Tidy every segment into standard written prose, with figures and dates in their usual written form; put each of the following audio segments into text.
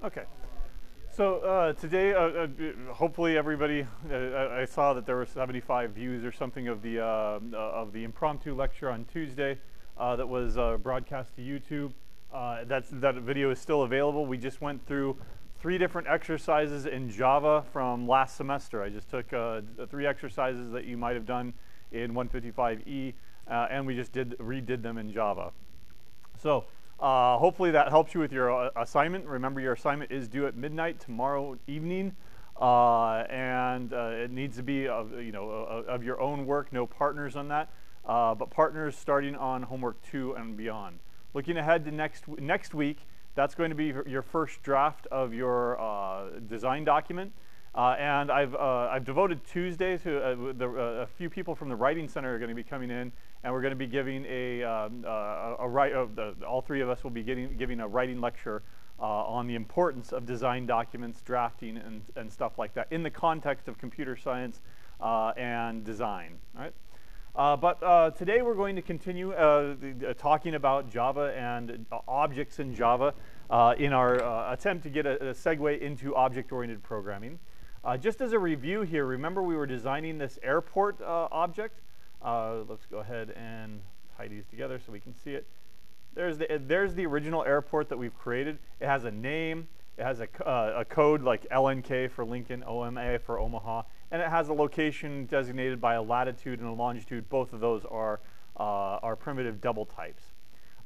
Okay. So today, hopefully everybody, I saw that there were 75 views or something of the impromptu lecture on Tuesday that was broadcast to YouTube. That video is still available. We just went through 3 different exercises in Java from last semester. I just took 3 exercises that you might have done in 155E, and we just redid them in Java. So hopefully that helps you with your assignment. Remember, your assignment is due at midnight tomorrow evening, and it needs to be of your own work, no partners on that, but partners starting on homework 2 and beyond. Looking ahead to next week, that's going to be your first draft of your design document. And I've devoted Tuesday to a few people from the Writing Center are going to be coming in, and we're going to be giving all 3 of us will be giving a writing lecture on the importance of design documents, drafting, and stuff like that in the context of computer science and design. Right? But today we're going to continue talking about Java and objects in Java in our attempt to get a segue into object-oriented programming. Just as a review here, remember we were designing this airport object. Let's go ahead and tie these together so we can see it. There's the original airport that we've created. It has a name. It has a code like LNK for Lincoln, OMA for Omaha, and it has a location designated by a latitude and a longitude. Both of those are primitive double types.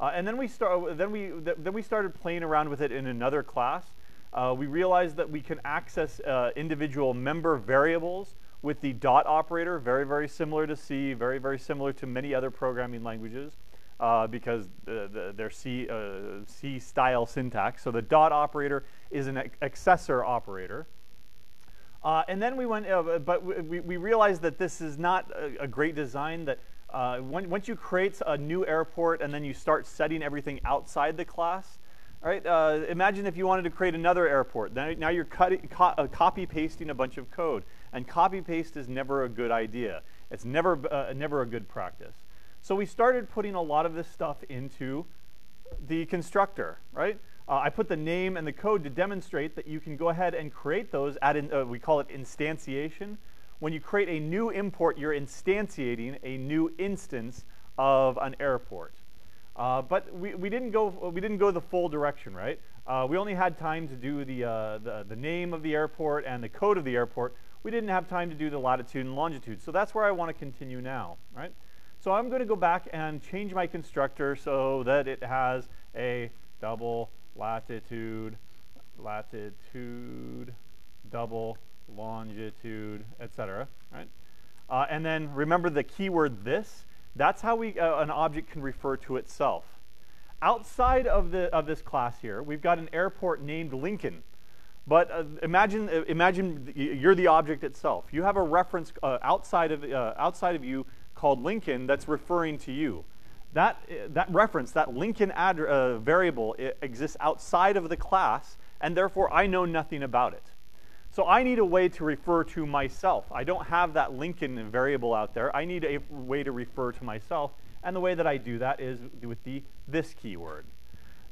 And then we started playing around with it in another class. We realized that we can access individual member variables with the dot operator, very, very similar to C, very, very similar to many other programming languages because they're C-style syntax. So the dot operator is an accessor operator. And then we went, but we realized that this is not a great design, that once you create a new airport and then you start setting everything outside the class, right? Imagine if you wanted to create another airport. Now you're copy-pasting a bunch of code. And copy-paste is never a good idea. It's never a good practice. So we started putting a lot of this stuff into the constructor, right? I put the name and the code to demonstrate that you can go ahead and create those we call it instantiation. When you create a new import, you're instantiating a new instance of an airport. But we didn't go the full direction, right? We only had time to do the name of the airport and the code of the airport. We didn't have time to do the latitude and longitude. So that's where I want to continue now, right? So I'm going to go back and change my constructor so that it has a double latitude, double longitude, etc. Right? And then remember the keyword this. That's how an object can refer to itself. Outside of this class here, we've got an airport named Lincoln. But imagine you're the object itself. You have a reference outside of you called Lincoln that's referring to you. That reference, that Lincoln variable, it exists outside of the class, and therefore I know nothing about it. So I need a way to refer to myself. I don't have that Lincoln variable out there. I need a way to refer to myself, and the way that I do that is with this keyword.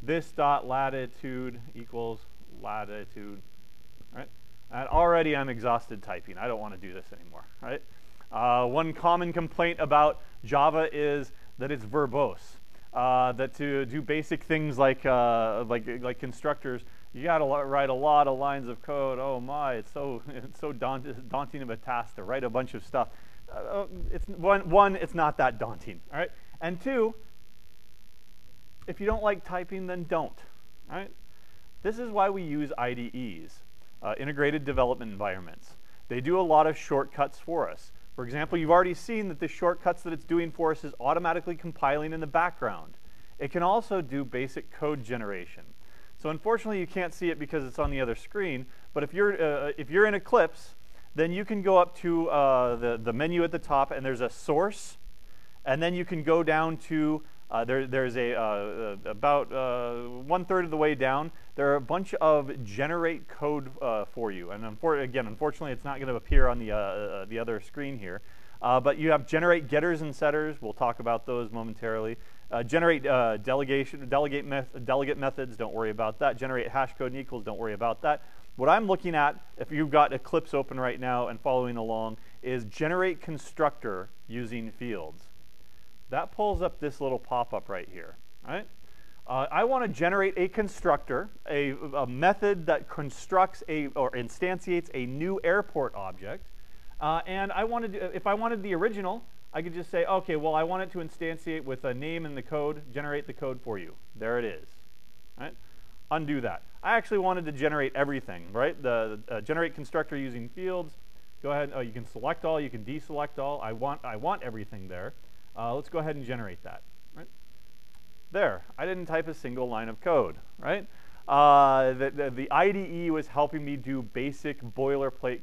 This dot latitude equals latitude, right? And already I'm exhausted typing. I don't want to do this anymore, right? One common complaint about Java is that it's verbose. That to do basic things like constructors, you got to write a lot of lines of code. Oh my, it's so daunting of a task to write a bunch of stuff. It's not that daunting, all right? And 2, if you don't like typing, then don't, right? This is why we use IDEs, integrated development environments. They do a lot of shortcuts for us. For example, you've already seen that the shortcuts that it's doing for us is automatically compiling in the background. It can also do basic code generation. So unfortunately, you can't see it because it's on the other screen. But if you're in Eclipse, then you can go up to the menu at the top, and there's a source, and then you can go down to there's about 1/3 of the way down. There are a bunch of generate code for you, and again, unfortunately, it's not going to appear on the other screen here. But you have generate getters and setters. We'll talk about those momentarily. Generate delegate methods. Don't worry about that. Generate hash code and equals. Don't worry about that. What I'm looking at, if you've got Eclipse open right now and following along, is generate constructor using fields. That pulls up this little pop-up right here. Right? I want to generate a constructor, a method that constructs or instantiates a new airport object. And if I wanted the original, I could just say, okay, well, I want it to instantiate with a name in the code, generate the code for you. There it is. Right? Undo that. I actually wanted to generate everything, right? The generate constructor using fields. Go ahead. You can select all. You can deselect all. I want everything there. Let's go ahead and generate that. Right? There. I didn't type a single line of code. Right? The IDE was helping me do basic boilerplate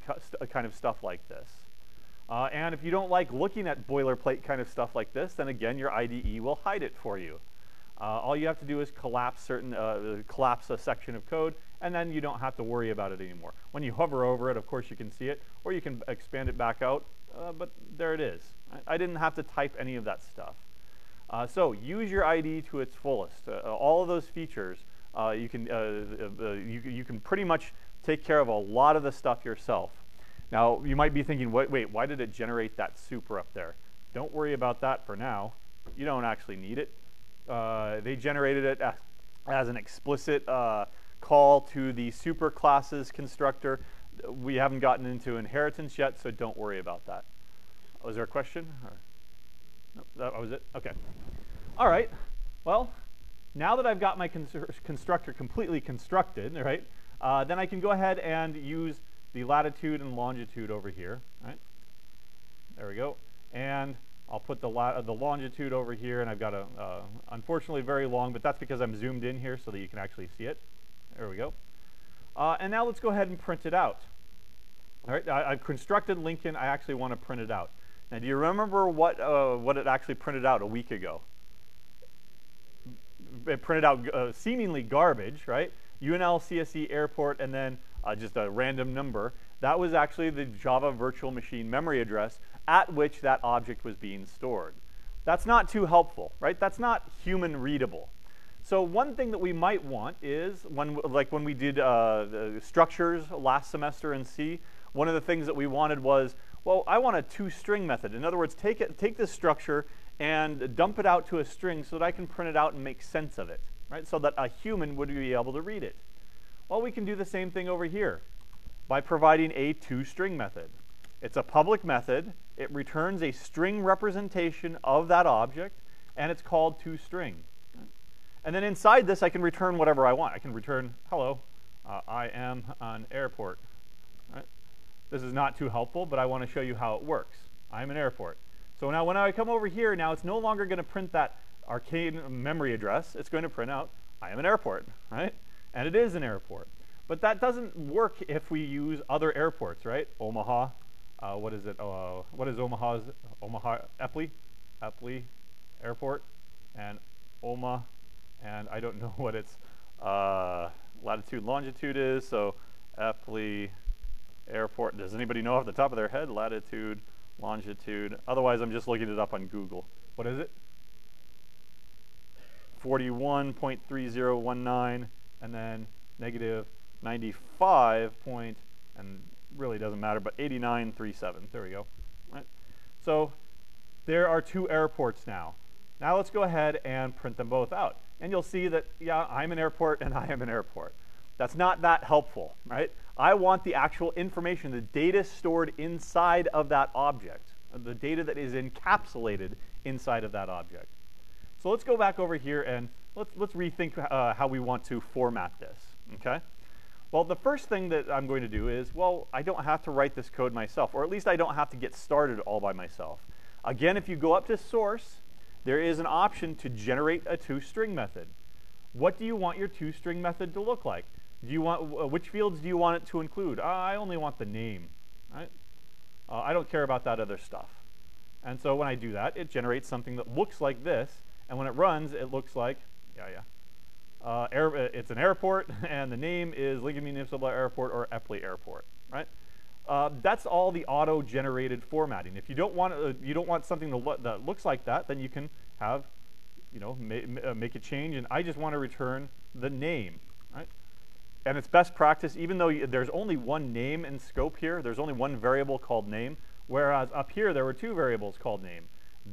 kind of stuff like this. And if you don't like looking at boilerplate kind of stuff like this, then again, your IDE will hide it for you. All you have to do is collapse a section of code, and then you don't have to worry about it anymore. When you hover over it, of course, you can see it, or you can expand it back out, but there it is. I didn't have to type any of that stuff. So use your IDE to its fullest. All of those features, you can pretty much take care of a lot of the stuff yourself. Now, you might be thinking, wait, why did it generate that super up there? Don't worry about that for now. You don't actually need it. They generated it as an explicit call to the super classes constructor. We haven't gotten into inheritance yet, so don't worry about that. Was there a question? Or? No, that was it? Okay. All right. Well, now that I've got my constructor completely constructed, right, then I can go ahead and use the latitude and longitude over here. Right? There we go. And I'll put the longitude over here, and I've got unfortunately very long, but that's because I'm zoomed in here so that you can actually see it. There we go. And now let's go ahead and print it out. All right, I've constructed Lincoln. I actually want to print it out. Now, do you remember what it actually printed out a week ago? It printed out seemingly garbage, right? UNLCSE airport, and then just a random number. That was actually the Java virtual machine memory address at which that object was being stored. That's not too helpful, right? That's not human readable. So one thing that we might want is, when we did the structures last semester in C, one of the things that we wanted was, well, I want a toString method. In other words, take this structure and dump it out to a string so that I can print it out and make sense of it, right? So that a human would be able to read it. Well, we can do the same thing over here by providing a toString method. It's a public method. It returns a string representation of that object, and it's called toString. And then inside this, I can return whatever I want. I can return, hello, I am an airport. Right? This is not too helpful, but I want to show you how it works. I'm an airport. So now when I come over here, now it's no longer going to print that arcade memory address. It's going to print out, I am an airport, right? And it is an airport. But that doesn't work if we use other airports, right? Omaha. What is it? What is Omaha's? Omaha, Epley Airport, and Omaha, and I don't know what its latitude, longitude is. So Epley Airport. Does anybody know off the top of their head? Latitude, longitude. Otherwise, I'm just looking it up on Google. What is it? 41.3019, and then negative 95 point, and really doesn't matter, but 8937. There we go. Right? So there are two airports now. Now let's go ahead and print them both out. And you'll see that, yeah, I'm an airport and I am an airport. That's not that helpful, right? I want the actual information, the data stored inside of that object, the data that is encapsulated inside of that object. So let's go back over here and let's rethink how we want to format this, okay? Well, the first thing that I'm going to do is, well, I don't have to write this code myself, or at least I don't have to get started all by myself. Again, if you go up to source, there is an option to generate a toString method. What do you want your toString method to look like? Do you want, which fields do you want it to include? I only want the name, right? I don't care about that other stuff. And so when I do that, it generates something that looks like this, and when it runs, it looks like, it's an airport, and the name is Lincoln Municipal Airport or Epley Airport, right? That's all the auto-generated formatting. If you don't want something that looks like that, then you can have, make a change. And I just want to return the name, right? And it's best practice, even though there's only one name in scope here. There's only one variable called name, whereas up here there were two variables called name,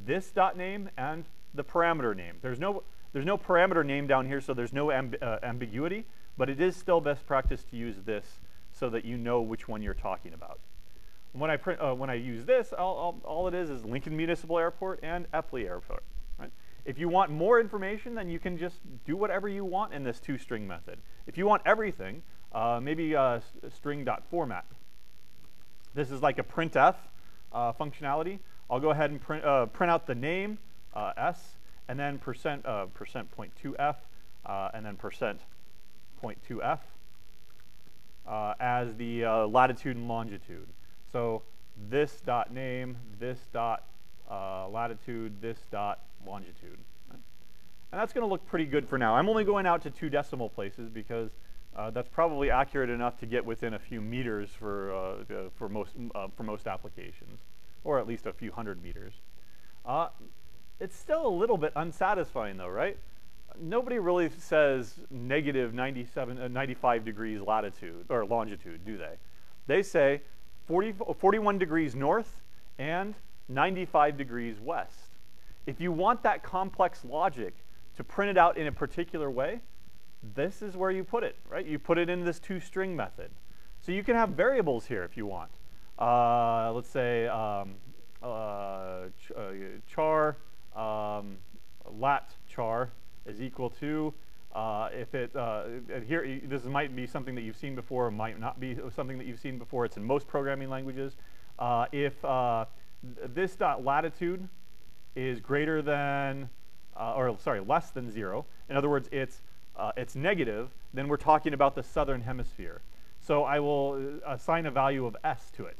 this dot name and the parameter name. There's no parameter name down here, so there's no ambiguity. But it is still best practice to use this so that you know which one you're talking about. When I use this, all it is Lincoln Municipal Airport and Epley Airport. Right? If you want more information, then you can just do whatever you want in this toString method. If you want everything, maybe string.format. This is like a printf functionality. I'll go ahead and print out the name, s, and then %.2f, and then %.2f as the latitude and longitude. So this dot name, this dot latitude, this dot longitude. Right? And that's going to look pretty good for now. I'm only going out to 2 decimal places because that's probably accurate enough to get within a few meters for most applications, or at least a few hundred meters. It's still a little bit unsatisfying though, right? Nobody really says negative 95 degrees latitude or longitude, do they? They say 41 degrees north and 95 degrees west. If you want that complex logic to print it out in a particular way, this is where you put it, right? You put it in this toString method. So you can have variables here if you want. Let's say char lat char is equal to, here, this might be something that you've seen before, or might not be something that you've seen before. It's in most programming languages. If this dot latitude is greater than, less than 0, in other words, it's negative, then we're talking about the southern hemisphere. So I will assign a value of s to it.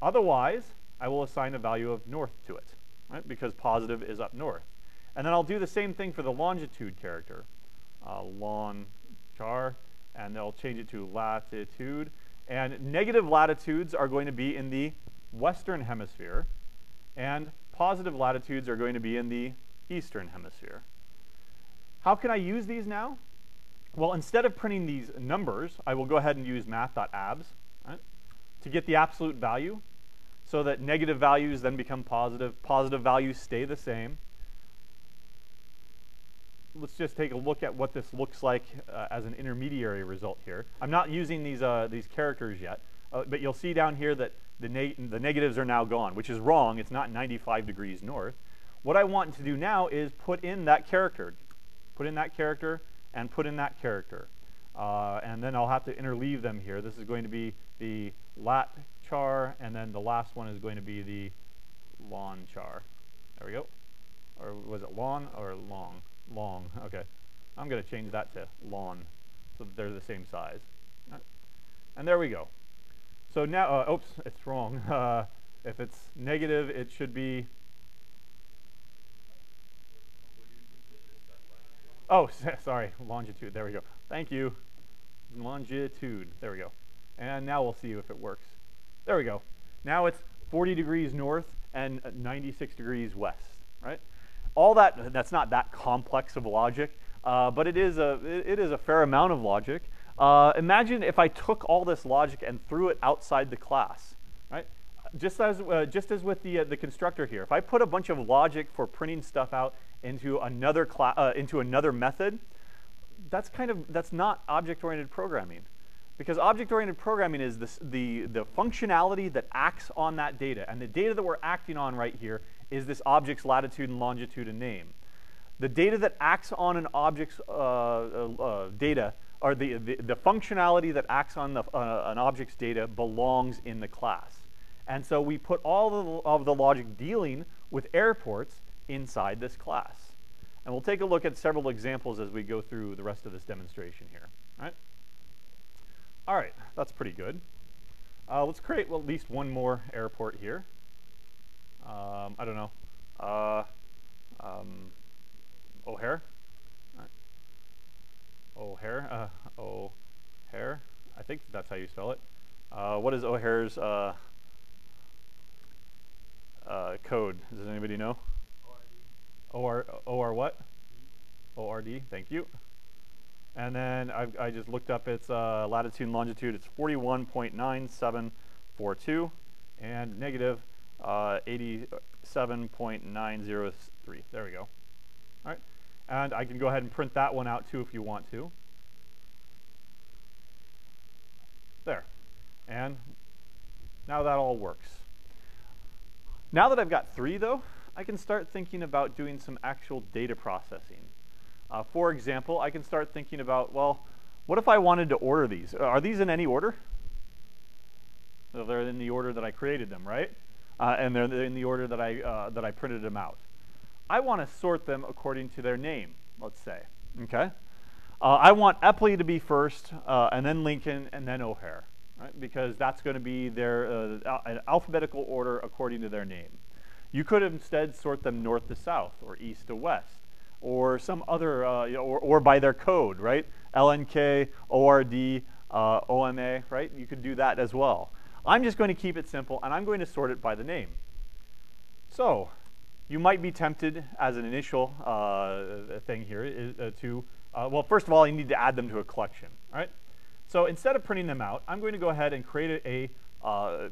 Otherwise, I will assign a value of north to it, right? Because positive is up north. And then I'll do the same thing for the longitude character, lon char, and I'll change it to latitude. And negative latitudes are going to be in the western hemisphere, and positive latitudes are going to be in the eastern hemisphere. How can I use these now? Well, instead of printing these numbers, I will go ahead and use math.abs, right, to get the absolute value, so that negative values then become positive, positive values stay the same. Let's just take a look at what this looks like as an intermediary result here. I'm not using these characters yet, but you'll see down here that the negatives are now gone, which is wrong. It's not 95 degrees north. What I want to do now is put in that character. Put in that character and put in that character. And then I'll have to interleave them here. This is going to be the lat char, and then the last one is going to be the lon char. There we go. Or was it lon or long? Long, okay. I'm going to change that to lon so that they're the same size. Right. And there we go. So now, oops, it's wrong. If it's negative, it should be, oh, sorry, longitude, there we go. Thank you. Longitude, there we go. And now we'll see if it works. There we go. Now it's 40 degrees north and 96 degrees west, right? All that's not that complex of logic, but it is a fair amount of logic. Imagine if I took all this logic and threw it outside the class, right? Just as with the constructor here. If I put a bunch of logic for printing stuff out into another method, that's not object-oriented programming, because object-oriented programming is the functionality that acts on that data, and the data that we're acting on right here is this object's latitude and longitude and name. The data that acts on an object's data, or the functionality that acts on an object's data, belongs in the class. And so we put all of the logic dealing with airports inside this class. And we'll take a look at several examples as we go through the rest of this demonstration here. All right, that's pretty good. Let's create at least one more airport here. I don't know, O'Hare. Right. O'Hare, O'Hare. I think that's how you spell it. What is O'Hare's code? Does anybody know? OR what? ORD, thank you. And then I just looked up its latitude and longitude. It's 41.9742 and negative 87.903. There we go. All right. And I can go ahead and print that one out too if you want to. There. And now that all works. Now that I've got 3 though, I can start thinking about doing some actual data processing. For example, I can start thinking about, well, what if I wanted to order these? Are these in any order? So they're in the order that I created them, right? And they're in the order that I printed them out. I want to sort them according to their name, let's say. Okay. I want Epley to be first, and then Lincoln, and then O'Hare, right? Because that's going to be their an alphabetical order according to their name. You could instead sort them north to south, or east to west, or some other, or by their code, right? LNK, ORD, OMA, right? You could do that as well. I'm just going to keep it simple, and I'm going to sort it by the name. So you might be tempted as an initial thing here well, first of all, you need to add them to a collection, right? So instead of printing them out, I'm going to go ahead and create how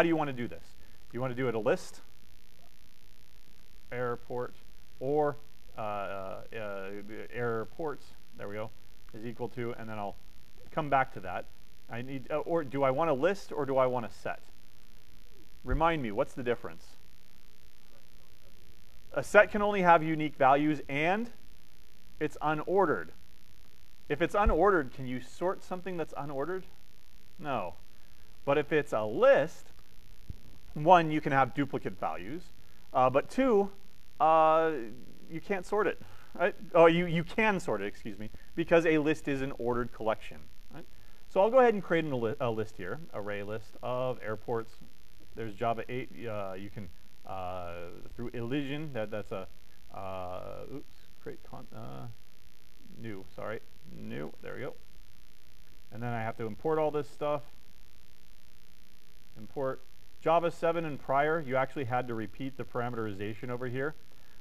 do you want to do this? Do you want to do it a list, airport, or airports, there we go, is equal to, and then I'll come back to that. I need, or do I want a list or do I want a set? Remind me, what's the difference? A set can only have unique values and it's unordered. If it's unordered, can you sort something that's unordered? No. But if it's a list, 1, you can have duplicate values, but 2, you can't sort it, right? Oh, you can sort it, excuse me, because a list is an ordered collection, right? So I'll go ahead and create a list here, array list of airports. There's Java 8. You can, through elision, that's a, create new, sorry, new, there we go. And then I have to import all this stuff. Import Java 7 and prior, you actually had to repeat the parameterization over here,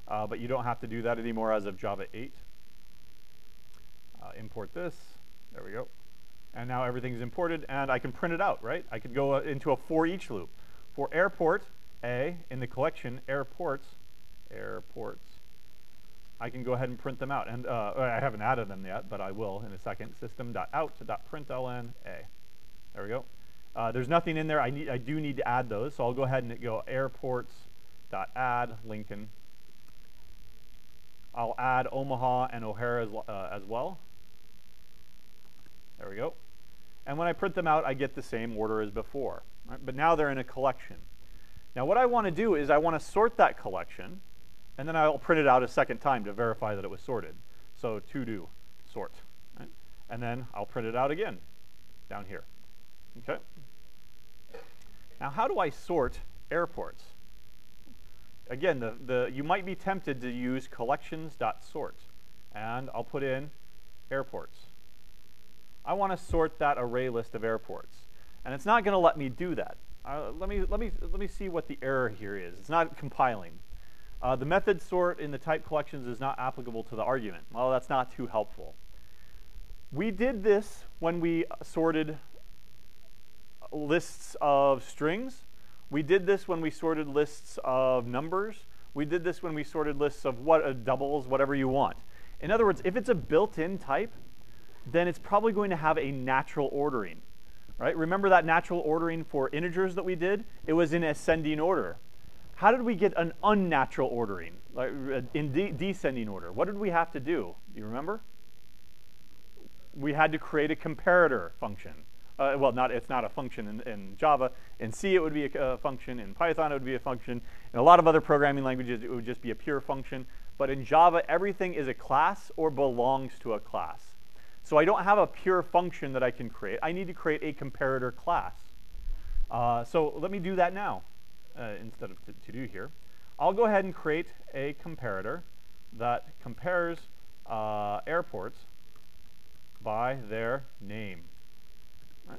but you don't have to do that anymore as of Java 8. Import this, there we go. And now everything's imported, and I can print it out, right? I could go into a for each loop. For airport A, in the collection airports, I can go ahead and print them out. And I haven't added them yet, but I will in a second. System.out.println A. There we go. There's nothing in there. I do need to add those, so I'll go ahead and go airports.add Lincoln. I'll add Omaha and O'Hare as well. There we go. And when I print them out, I get the same order as before. Right? But now they're in a collection. Now what I want to do is I want to sort that collection, and then I'll print it out a second time to verify that it was sorted. So to do sort. Right? And then I'll print it out again down here. Okay. Now how do I sort airports? Again, you might be tempted to use collections.sort, and I'll put in airports. I want to sort that array list of airports, and it's not going to let me do that. Let me see what the error here is. It's not compiling. The method sort in the type collections is not applicable to the argument. Well, that's not too helpful. We did this when we sorted lists of strings. We did this when we sorted lists of numbers. We did this when we sorted lists of doubles, whatever you want. In other words, if it's a built-in type, then it's probably going to have a natural ordering. Right? Remember that natural ordering for integers that we did? It was in ascending order. How did we get an unnatural ordering, like in descending order? What did we have to do? Do you remember? We had to create a comparator function. Well, it's not a function in Java. In C, it would be a function. In Python, it would be a function. In a lot of other programming languages, it would just be a pure function. But in Java, everything is a class or belongs to a class. So I don't have a pure function that I can create. I need to create a comparator class. So let me do that now instead of to do here. I'll go ahead and create a comparator that compares airports by their name. Right.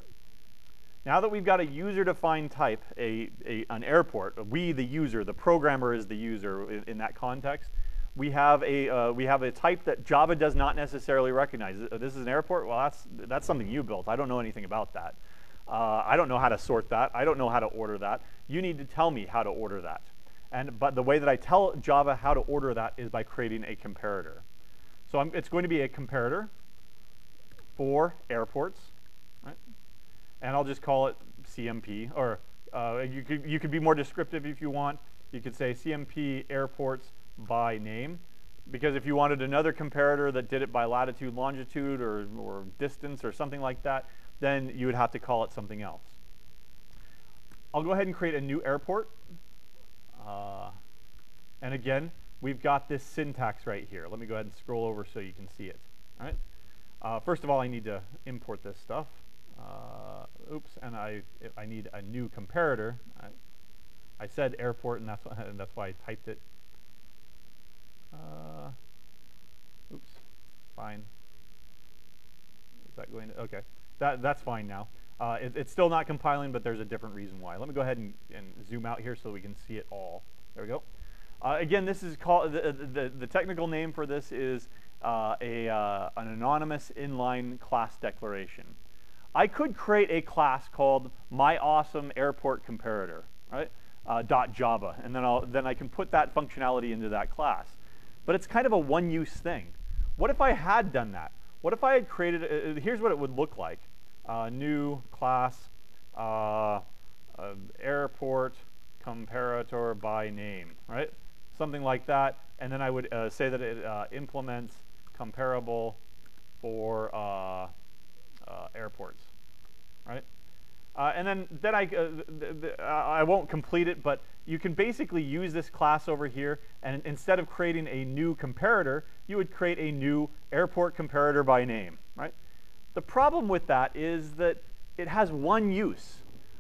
Now that we've got a user-defined type, an airport, we, the user, the programmer is the user in that context, we have a type that Java does not necessarily recognize. This is an airport? Well, that's something you built. I don't know anything about that. I don't know how to sort that. I don't know how to order that. You need to tell me how to order that. But the way that I tell Java how to order that is by creating a comparator. So it's going to be a comparator for airports, right? And I'll just call it CMP, or you could be more descriptive if you want. You could say CMP airports by name, because if you wanted another comparator that did it by latitude, longitude, or distance, or something like that, then you would have to call it something else. I'll go ahead and create a new airport. And again, we've got this syntax right here. Let me go ahead and scroll over so you can see it. All right. First of all, I need to import this stuff. Oops, and I need a new comparator. I said airport, and that's why I typed it. Oops, fine. Is that going to, okay. That's fine now. It's still not compiling, but there's a different reason why. Let me go ahead and zoom out here so we can see it all. There we go. Again, this is called, the technical name for this is an anonymous inline class declaration. I could create a class called My Awesome Airport Comparator, right? .java, and then I can put that functionality into that class. But it's kind of a one-use thing. What if I had done that? What if I had created, here's what it would look like. New class, airport comparator by name, right? Something like that. And then I would say that it implements comparable for airports, right? And then I won't complete it, but you can basically use this class over here, and instead of creating a new comparator, you would create a new airport comparator by name, right? The problem with that is that it has one use.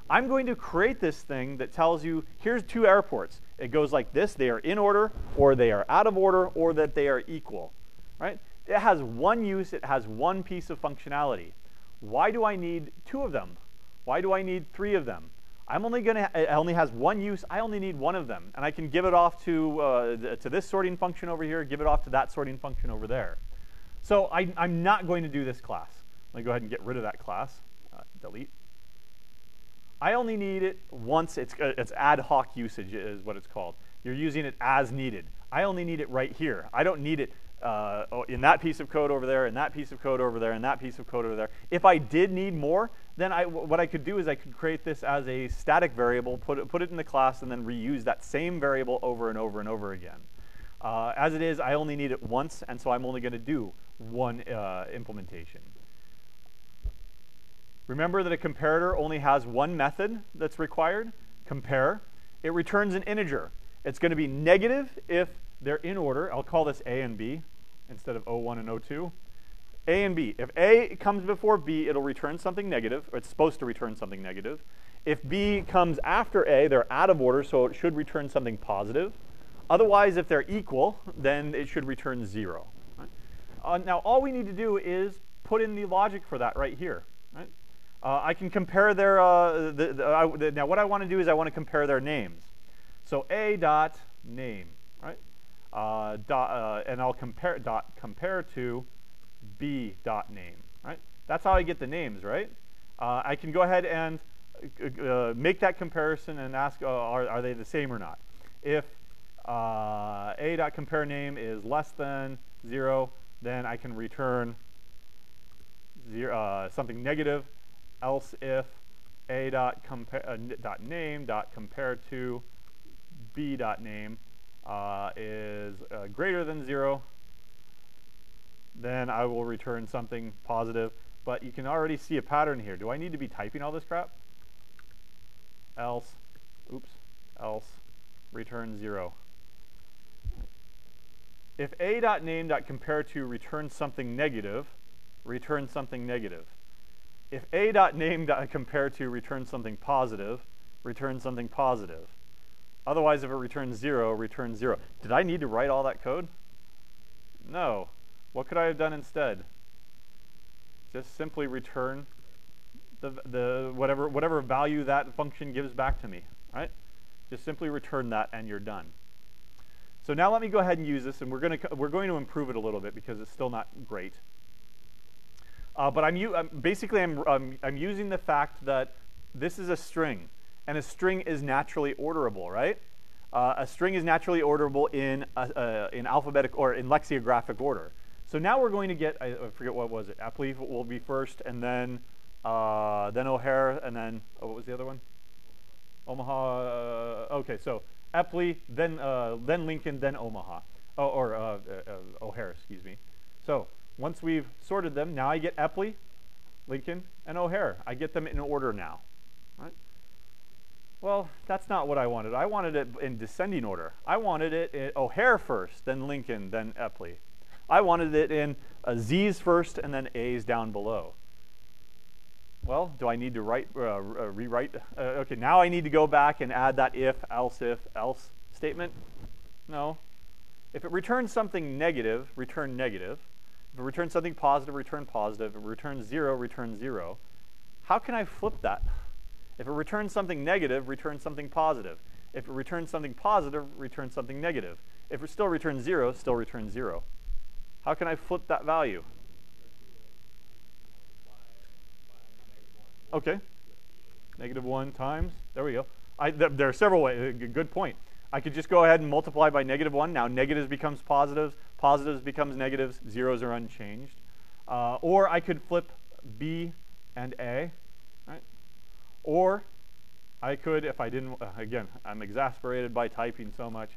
I'm going to create this thing that tells you, here's two airports. It goes like this: they are in order, or they are out of order, or that they are equal, right? It has one use. It has one piece of functionality. Why do I need two of them? Why do I need three of them? It only has one use. I only need one of them. And I can give it off to this sorting function over here, give it off to that sorting function over there. So I'm not going to do this class. Let me go ahead and get rid of that class. Delete. I only need it once. It's ad hoc usage is what it's called. You're using it as needed. I only need it right here. I don't need it in that piece of code over there, in that piece of code over there, and that piece of code over there. If I did need more, then what I could do is I could create this as a static variable, put it in the class, and then reuse that same variable over and over and over again. As it is, I only need it once, and so I'm only going to do one implementation. Remember that a comparator only has one method that's required, compare. It returns an integer. It's going to be negative if they're in order. I'll call this A and B instead of O1 and O2. A and B. If A comes before B, it'll return something negative, or it's supposed to return something negative. If B comes after A, they're out of order, so it should return something positive. Otherwise, if they're equal, then it should return 0. Right? Now, all we need to do is put in the logic for that right here. Right? I can compare their, now what I want to do is I want to compare their names. So A dot name, right? And I'll compare to B dot name, right? That's how I get the names, right? I can go ahead and make that comparison and ask, are they the same or not? If A dot compare name is less than 0, then I can return something negative. Else if A dot name dot compare to B dot name is greater than 0, then I will return something positive. But you can already see a pattern here. Do I need to be typing all this crap? Else, else return 0. If A dot name dot compare to returns something negative, return something negative. If A dot name dot compare to returns something positive, return something positive. Otherwise, if it returns 0, return 0. Did I need to write all that code? No. What could I have done instead? Just simply return whatever value that function gives back to me, right? Just simply return that and you're done. So now let me go ahead and use this, and we're going to improve it a little bit because it's still not great. But I'm using the fact that this is a string, and a string is naturally orderable, right? A string is naturally orderable in alphabetic or in lexicographic order. So now we're going to get, I forget what was it. Epley will be first, and then O'Hare, and then what was the other one? Omaha. Okay, so Epley, then Lincoln, then Omaha, O'Hare, excuse me. So once we've sorted them, now I get Epley, Lincoln, and O'Hare. I get them in order now, right? Well, that's not what I wanted. I wanted it in descending order. I wanted it in O'Hare first, then Lincoln, then Epley. I wanted it in Z's first, and then A's down below. Well, do I need to rewrite? Okay, now I need to go back and add that if, else statement. No. If it returns something negative, return negative. If it returns something positive, return positive. If it returns 0, return 0. How can I flip that? If it returns something negative, return something positive. If it returns something positive, return something negative. If it still returns 0, still return 0. How can I flip that value? Okay, -1 times, there we go. There are several ways, good point. I could just go ahead and multiply by -1. Now negatives becomes positives, positives becomes negatives, zeros are unchanged. Or I could flip B and A, right? Or I could, if I didn't, again, I'm exasperated by typing so much,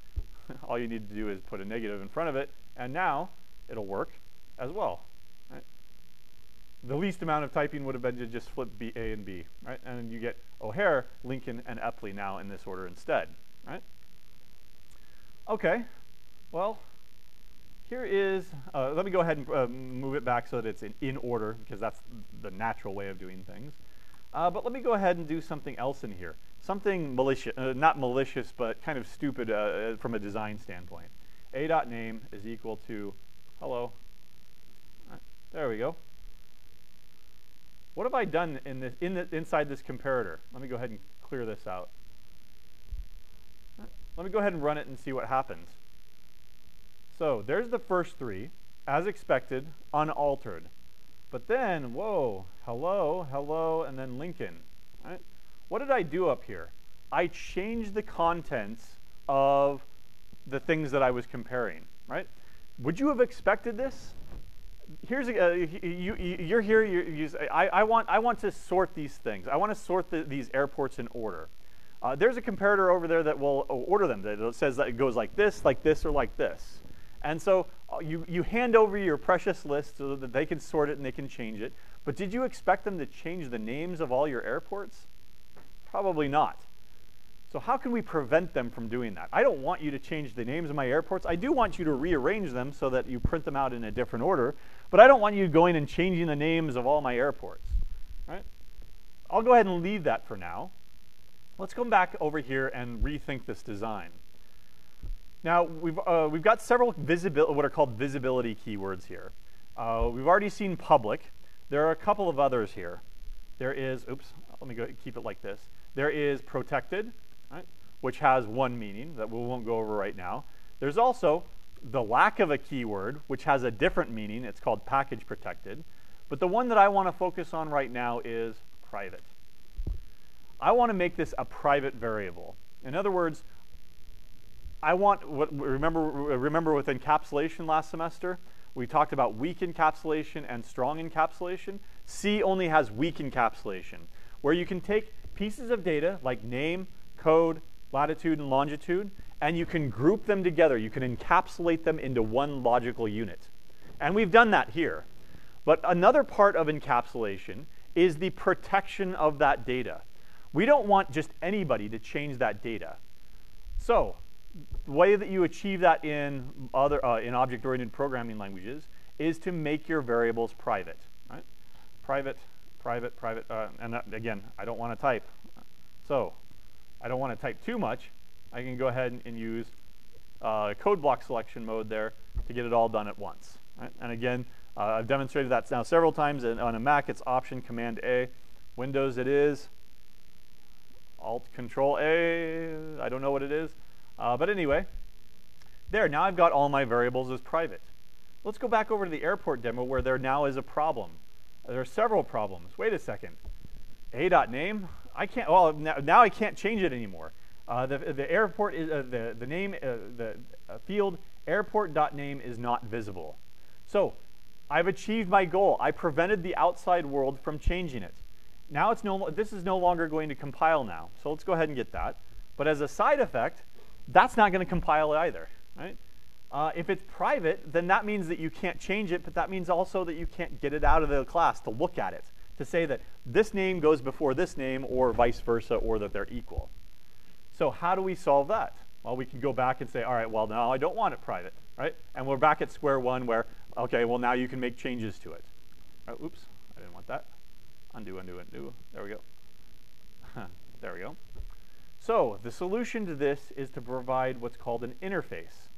all you need to do is put a negative in front of it, and now it'll work as well. The least amount of typing would have been to just flip B, A, and B, right? And then you get O'Hare, Lincoln, and Epley now in this order instead, right? Okay, well, here is, let me go ahead and move it back so that it's in order, because that's the natural way of doing things. But let me go ahead and do something else in here. Something malicious, not malicious, but kind of stupid from a design standpoint. A.name is equal to hello. Right, there we go. What have I done in this, inside this comparator? Let me go ahead and clear this out. Let me go ahead and run it and see what happens. So there's the first 3, as expected, unaltered. But then, whoa, hello, hello, and then Lincoln. Right? What did I do up here? I changed the contents of the things that I was comparing, right? Would you have expected this? Here's you're here. I want to sort these things. I want to sort these airports in order. There's a comparator over there that will order them. That says that it goes like this, or like this. And so you hand over your precious list so that they can sort it and they can change it. But did you expect them to change the names of all your airports? Probably not. So how can we prevent them from doing that? I don't want you to change the names of my airports. I do want you to rearrange them so that you print them out in a different order, but I don't want you going and changing the names of all my airports, right? I'll go ahead and leave that for now. Let's come back over here and rethink this design. Now, we've got several what are called visibility keywords here. We've already seen public. There are a couple of others here. There is, oops, let me go keep it like this. There is protected, right, which has one meaning that we won't go over right now. There's also the lack of a keyword, which has a different meaning. It's called package protected. But the one that I want to focus on right now is private. I want to make this a private variable. In other words, I want, remember with encapsulation last semester, we talked about weak encapsulation and strong encapsulation. C only has weak encapsulation, where you can take pieces of data like name, code, latitude, and longitude, and you can group them together. You can encapsulate them into one logical unit. And we've done that here. But another part of encapsulation is the protection of that data. We don't want just anybody to change that data. So the way that you achieve that in object-oriented programming languages is to make your variables private. Right? Private, private, private, and that, again, I don't want to type. So I don't want to type too much. I can go ahead and use code block selection mode there to get it all done at once. Right? And again, I've demonstrated that now several times. On a Mac, it's Option Command A. Windows it is. Alt-Control-A, I don't know what it is. But anyway, there, now I've got all my variables as private. Let's go back over to the airport demo where there now is a problem. There are several problems. Wait a second. A.name, I can't, well, now I can't change it anymore. The airport is, the name, the field airport.name is not visible. So I've achieved my goal. I prevented the outside world from changing it. Now this is no longer going to compile now. So let's go ahead and get that. But as a side effect, that's not going to compile either, right? If it's private, then that means that you can't change it, but that means also that you can't get it out of the class to look at it, to say that this name goes before this name or vice versa, or that they're equal. So how do we solve that? Well, we can go back and say, all right, well, now I don't want it private, right? And we're back at square one where, okay, well, now you can make changes to it. Oops, I didn't want that. Undo, undo, undo. There we go. There we go. So the solution to this is to provide what's called an interface.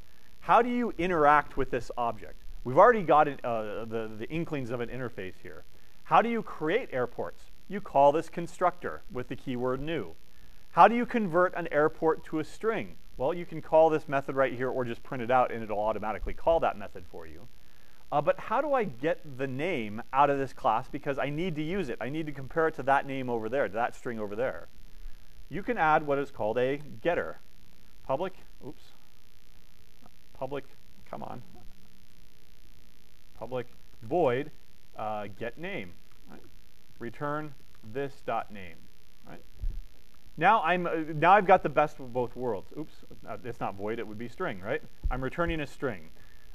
How do you interact with this object? We've already got the inklings of an interface here. How do you create airports? You call this constructor with the keyword new. How do you convert an airport to a string? Well, you can call this method right here or just print it out and it'll automatically call that method for you. But how do I get the name out of this class? Because I need to use it. I need to compare it to that name over there, to that string over there. You can add what is called a getter. Public, oops. Public, come on. Public void get name. Right? Return this dot name. Right? Now I've got the best of both worlds. Oops, it's not void, it would be string, right? I'm returning a string.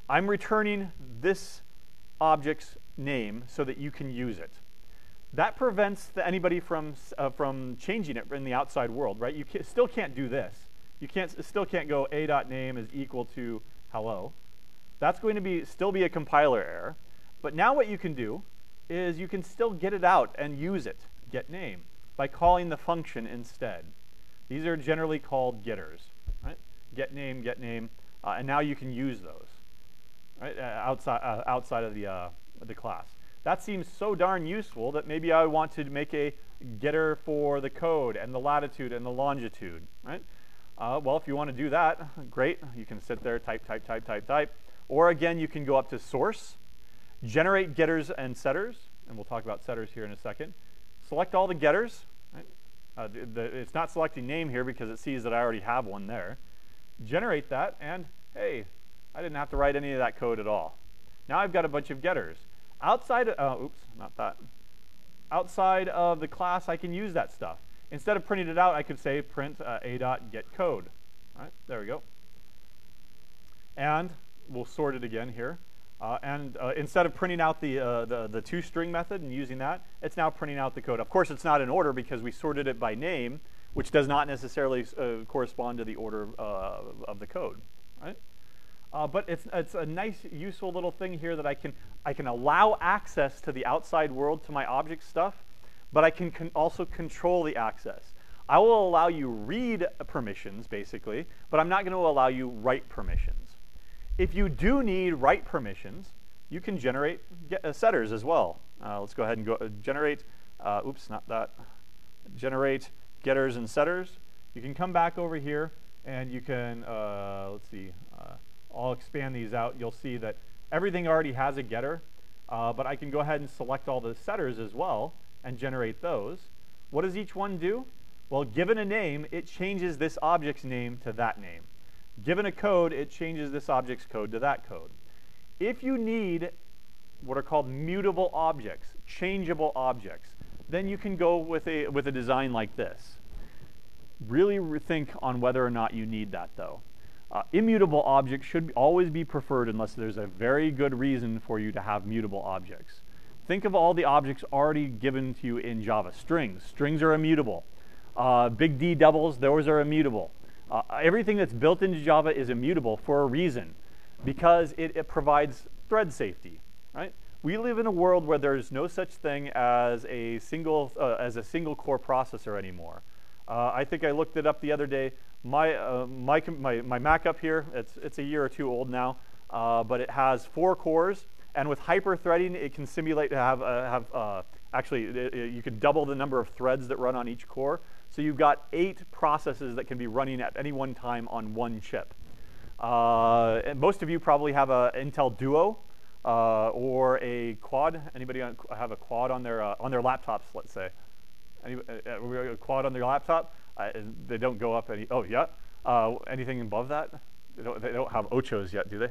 I'm returning this object's name so that you can use it. That prevents anybody from changing it in the outside world, right? You still can't do this. You still can't go a.name is equal to hello. That's going to still be a compiler error. But now what you can do is you can still get it out and use it, get name, by calling the function instead. These are generally called getters, right? Get name, and now you can use those. Right, outside of the class. That seems so darn useful that maybe I want to make a getter for the code and the latitude and the longitude, right? Well, if you want to do that, great. You can sit there, type. Or again, you can go up to source, generate getters and setters, and we'll talk about setters here in a second. Select all the getters. Right? It's not selecting name here because it sees that I already have one there. Generate that, and hey, I didn't have to write any of that code at all. Now I've got a bunch of getters. Outside of the class, I can use that stuff. Instead of printing it out, I could say print a.getCode. Right, there we go. And we'll sort it again here. Instead of printing out the toString method and using that, it's now printing out the code. Of course, it's not in order because we sorted it by name, which does not necessarily correspond to the order of the code. Right? But it's a nice, useful little thing here that I can allow access to the outside world to my object stuff, but I can also control the access. I will allow you read permissions, basically, but I'm not going to allow you write permissions. If you do need write permissions, you can generate setters as well. Let's go ahead and generate, generate getters and setters. You can come back over here and you can, I'll expand these out. You'll see that everything already has a getter, but I can go ahead and select all the setters as well and generate those. What does each one do? Well, given a name, it changes this object's name to that name. Given a code, it changes this object's code to that code. If you need what are called mutable objects, changeable objects, then you can go with a design like this. Really think on whether or not you need that, though. Immutable objects should always be preferred unless there's a very good reason for you to have mutable objects. Think of all the objects already given to you in Java. Strings are immutable. Big D doubles, those are immutable. Everything that's built into Java is immutable for a reason, because it provides thread safety. Right? We live in a world where there's no such thing as a single core processor anymore. I think I looked it up the other day. My Mac up here, it's a year or two old now, but it has 4 cores, and with hyper-threading, it can simulate to have Actually, you can double the number of threads that run on each core. So you've got 8 processes that can be running at any one time on one chip. And most of you probably have an Intel Duo or a Quad. Anybody have a Quad on their laptops, let's say? A Quad on their laptop? They don't go up any. Oh, yeah. Anything above that? They don't have Ochos yet, do they?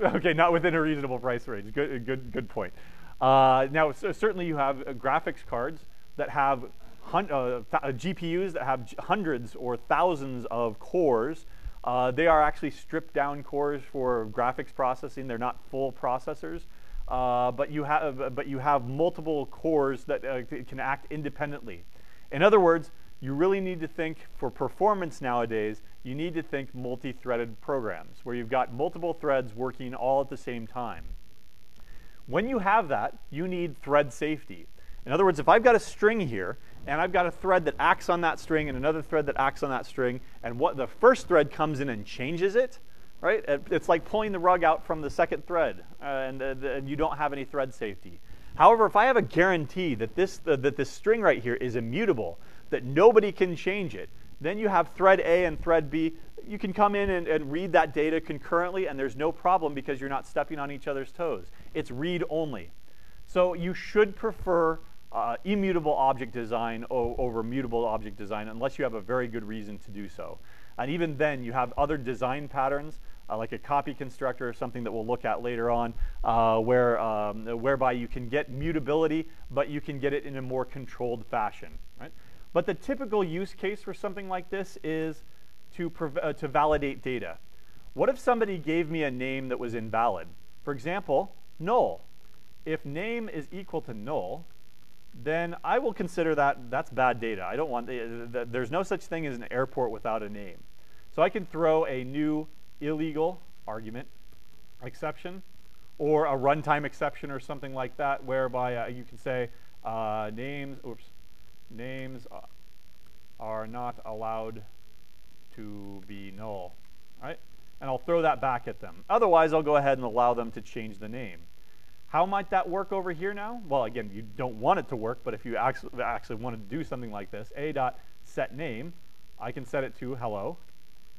Okay, not within a reasonable price range. Good point. Now, certainly you have graphics cards that have GPUs that have hundreds or thousands of cores. They are actually stripped down cores for graphics processing. They're not full processors, but you have multiple cores that can act independently. In other words, you really need to think, for performance nowadays, you need to think multi-threaded programs where you've got multiple threads working all at the same time. When you have that, you need thread safety. In other words, if I've got a string here, and I've got a thread that acts on that string and another thread that acts on that string, and what the first thread comes in and changes it, right? It's like pulling the rug out from the second thread, and you don't have any thread safety. However, if I have a guarantee that this string right here is immutable, that nobody can change it, then you have thread A and thread B. You can come in and read that data concurrently, and there's no problem because you're not stepping on each other's toes. It's read only. So you should prefer immutable object design over mutable object design unless you have a very good reason to do so. And even then, you have other design patterns like a copy constructor or something that we'll look at later on whereby you can get mutability, but you can get it in a more controlled fashion. Right? But the typical use case for something like this is to validate data. What if somebody gave me a name that was invalid? For example, null. If name is equal to null, then I will consider that's bad data. I don't want, there's no such thing as an airport without a name. So I can throw a new illegal argument exception or a runtime exception or something like that, whereby you can say names are not allowed to be null, right? And I'll throw that back at them. Otherwise, I'll go ahead and allow them to change the name. How might that work over here now? Well, again, you don't want it to work, but if you actually wanted to do something like this, a.setName, I can set it to hello,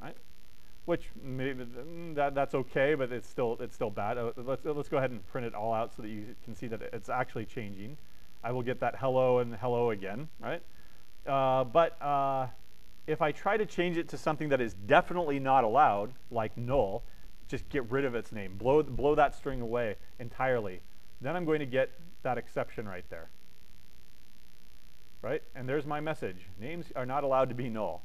right? Which maybe that's okay, but it's still bad. Let's go ahead and print it all out so that you can see that it's actually changing. I will get that hello and hello again, right? If I try to change it to something that is definitely not allowed, like null, just get rid of its name, blow that string away entirely, then I'm going to get that exception right there. Right? And there's my message. Names are not allowed to be null.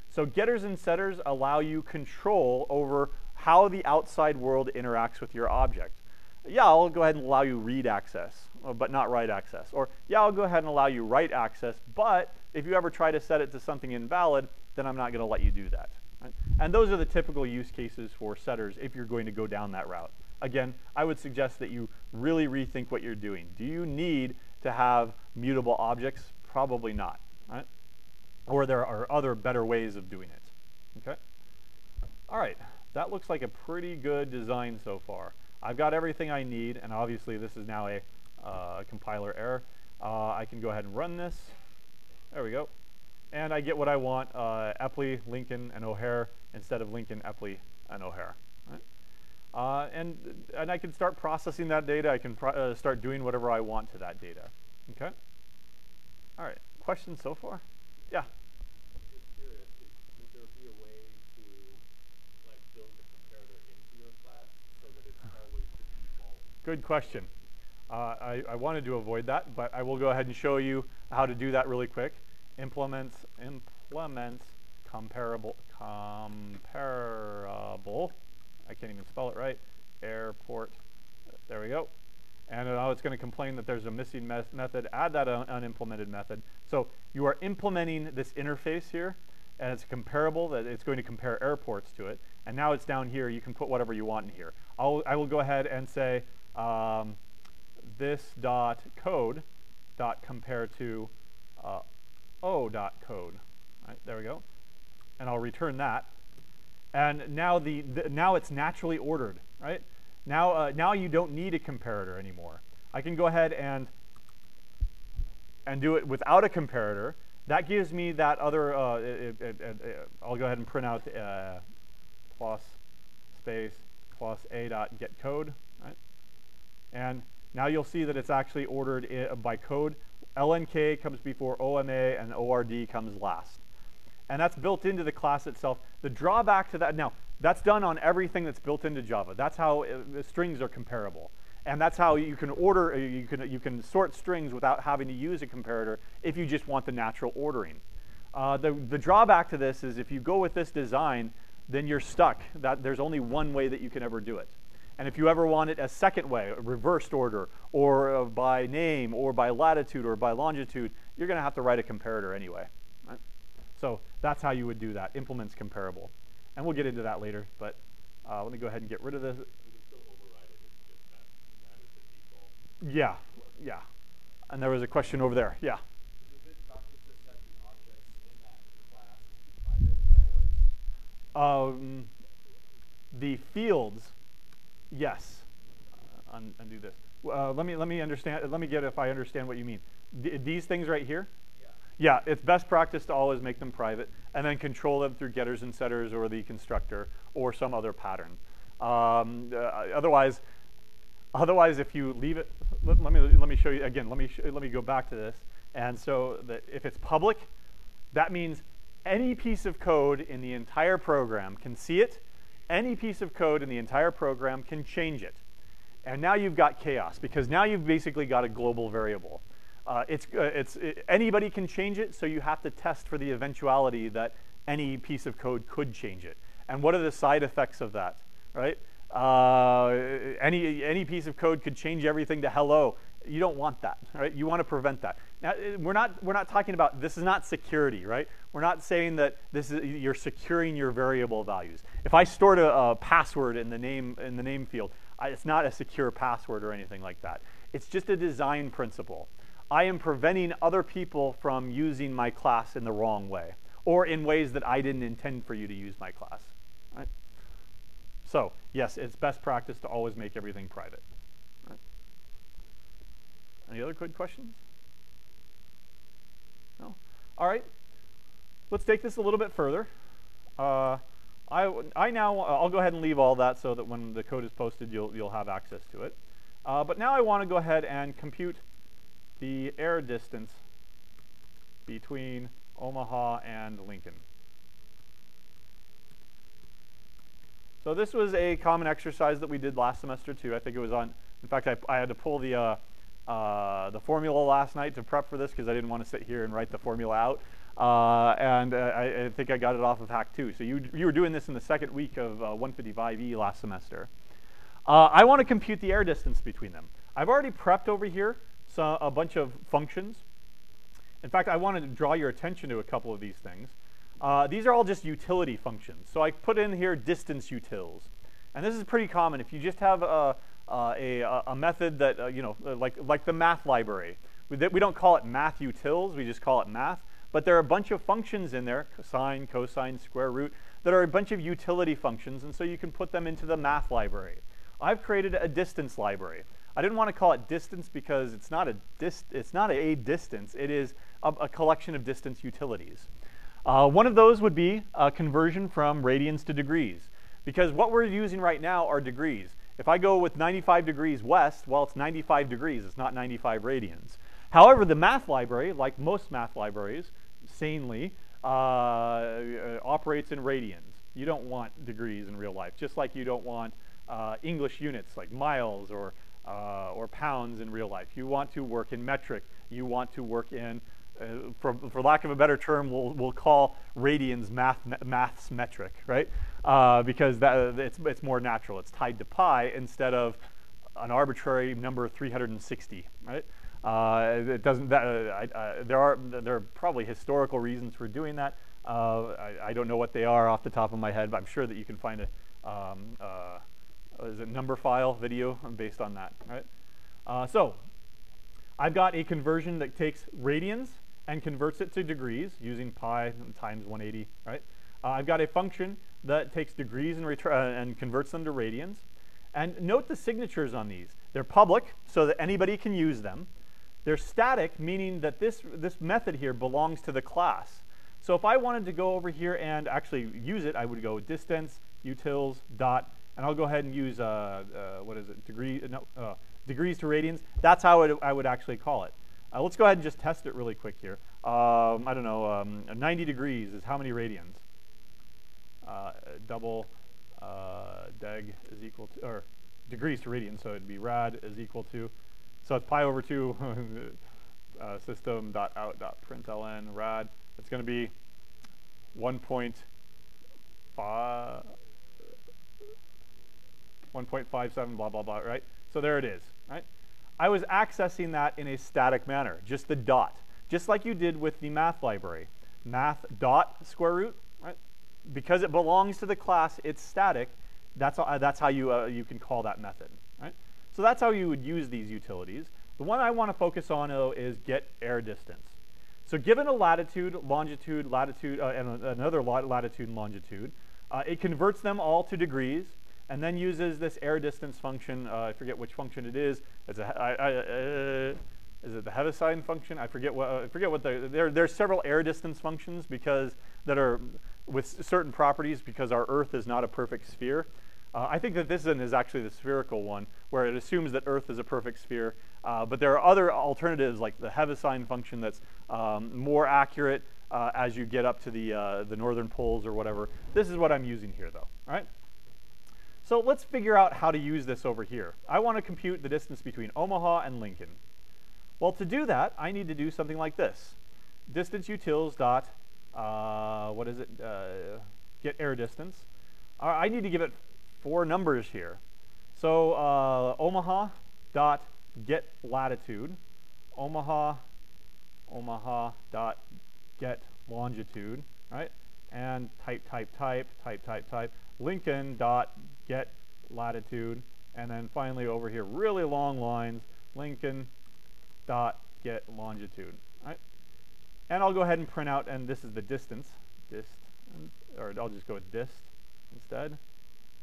So getters and setters allow you control over how the outside world interacts with your object. Yeah, I'll go ahead and allow you read access, but not write access. Or, yeah, I'll go ahead and allow you write access, but if you ever try to set it to something invalid, then I'm not going to let you do that. Right? And those are the typical use cases for setters if you're going to go down that route. Again, I would suggest that you really rethink what you're doing. Do you need to have mutable objects? Probably not. Right? Or there are other better ways of doing it. Okay? All right, that looks like a pretty good design so far. I've got everything I need, and obviously this is now a compiler error. I can go ahead and run this. There we go. And I get what I want, Epley, Lincoln, and O'Hare instead of Lincoln, Epley, and O'Hare. Right? And I can start processing that data. I can start doing whatever I want to that data. Okay? All right, questions so far? Yeah? Just curious, would there be a way to like build the comparator into your class so that it's always the default? Good question. I wanted to avoid that, but I will go ahead and show you how to do that really quick. Implements comparable. I can't even spell it right. Airport. There we go. And now it's going to complain that there's a missing method. Add that unimplemented method. So you are implementing this interface here, and it's comparable. That it's going to compare airports to it. And now it's down here. You can put whatever you want in here. I will go ahead and say this dot code dot compare to o.code. Right, there we go. And I'll return that. And now now it's naturally ordered, right? Now you don't need a comparator anymore. I can go ahead and do it without a comparator. That gives me that other, I'll go ahead and print out plus space plus a dot get code, right? And now you'll see that it's actually ordered by code. LNK comes before OMA and ORD comes last. And that's built into the class itself. The drawback to that, now that's done on everything that's built into Java. That's how strings are comparable. And that's how you can order, you can sort strings without having to use a comparator if you just want the natural ordering. The drawback to this is if you go with this design, then you're stuck. There's only one way that you can ever do it. And if you ever want it a second way, a reversed order, or by name, or by latitude, or by longitude, you're going to have to write a comparator anyway. Right? So that's how you would do that. Implements comparable. And we'll get into that later, but let me go ahead and get rid of this. Yeah, yeah. And there was a question over there. Yeah. Is it good practice to set the objects in that class to be private always? The fields, yes. Undo this. Let me understand. Let me get if I understand what you mean. These things right here. Yeah, it's best practice to always make them private and then control them through getters and setters or the constructor or some other pattern. Otherwise, if you leave it, let me show you again. Let me go back to this. And so that if it's public, that means any piece of code in the entire program can see it. Any piece of code in the entire program can change it. And now you've got chaos because now you've basically got a global variable. Anybody can change it, so you have to test for the eventuality that any piece of code could change it. And what are the side effects of that, right? Any piece of code could change everything to hello. You don't want that, right? You want to prevent that. Now, we're not talking about, this is not security, right? We're not saying that you're securing your variable values. If I stored a password in the name field, it's not a secure password or anything like that. It's just a design principle. I am preventing other people from using my class in the wrong way or in ways that I didn't intend for you to use my class. Right? So, yes, it's best practice to always make everything private. Right? Any other good questions? No? All right. Let's take this a little bit further. I'll go ahead and leave all that so that when the code is posted, you'll have access to it. But now I want to go ahead and compute the air distance between Omaha and Lincoln. So this was a common exercise that we did last semester too. I think it was on, in fact, I had to pull the formula last night to prep for this because I didn't want to sit here and write the formula out. And I think I got it off of Hack 2. So you were doing this in the second week of 155E last semester. I want to compute the air distance between them. I've already prepped over here a bunch of functions. In fact, I want to draw your attention to a couple of these things. These are all just utility functions. So I put in here distance utils. And this is pretty common. If you just have a method that, like the math library. We don't call it math utils, we just call it math. But there are a bunch of functions in there, sine, cosine, square root, that are a bunch of utility functions. And so you can put them into the math library. I've created a distance library. I didn't want to call it distance because it's not a distance. It is a collection of distance utilities. One of those would be a conversion from radians to degrees. Because what we're using right now are degrees. If I go with 95 degrees west, well, it's 95 degrees. It's not 95 radians. However, the math library, like most math libraries, sanely, operates in radians. You don't want degrees in real life, just like you don't want English units like miles or pounds in real life. You want to work in metric. You want to work in, for lack of a better term, we'll call radians maths metric, right? Because it's more natural. It's tied to pi instead of an arbitrary number 360, right? It doesn't. There are probably historical reasons for doing that. I don't know what they are off the top of my head, but I'm sure that you can find is it number file video based on that, right? So I've got a conversion that takes radians and converts it to degrees using pi times 180, right? I've got a function that takes degrees and converts them to radians. And note the signatures on these. They're public, so that anybody can use them. They're static, meaning that this method here belongs to the class. So if I wanted to go over here and actually use it, I would go distance, utils, dot, and I'll go ahead and use, what is it, degrees to radians. That's how I would actually call it. Let's go ahead and just test it really quick here. I don't know, 90 degrees is how many radians? Double deg is equal to, or degrees to radians, so it'd be rad is equal to, so it's pi over 2 system.out.println rad. It's going to be 1.57 blah blah blah, right? So there it is, right? I was accessing that in a static manner, just the dot, just like you did with the math library. Math dot square root, right? Because it belongs to the class, it's static. That's how you can call that method, right? So that's how you would use these utilities. The one I want to focus on, though, is get air distance. So given a latitude, longitude, latitude, and another latitude and longitude, it converts them all to degrees, and then uses this air distance function. I forget which function it is. It's is it the Heaviside function? I forget what there's several air distance functions that are with certain properties because our Earth is not a perfect sphere. I think that this one is actually the spherical one, where it assumes that Earth is a perfect sphere. But there are other alternatives, like the Heaviside function, that's more accurate as you get up to the northern poles or whatever. This is what I'm using here, though. All right. So let's figure out how to use this over here. I want to compute the distance between Omaha and Lincoln. Well, to do that, I need to do something like this: distance utils dot get air distance. I need to give it 4 numbers here. So Omaha dot get latitude, Omaha dot get longitude, right? And type, Lincoln dot get latitude, and then finally over here, really long lines, Lincoln dot get longitude, right? And I'll go ahead and print out, and this is the distance, or I'll just go with dist instead.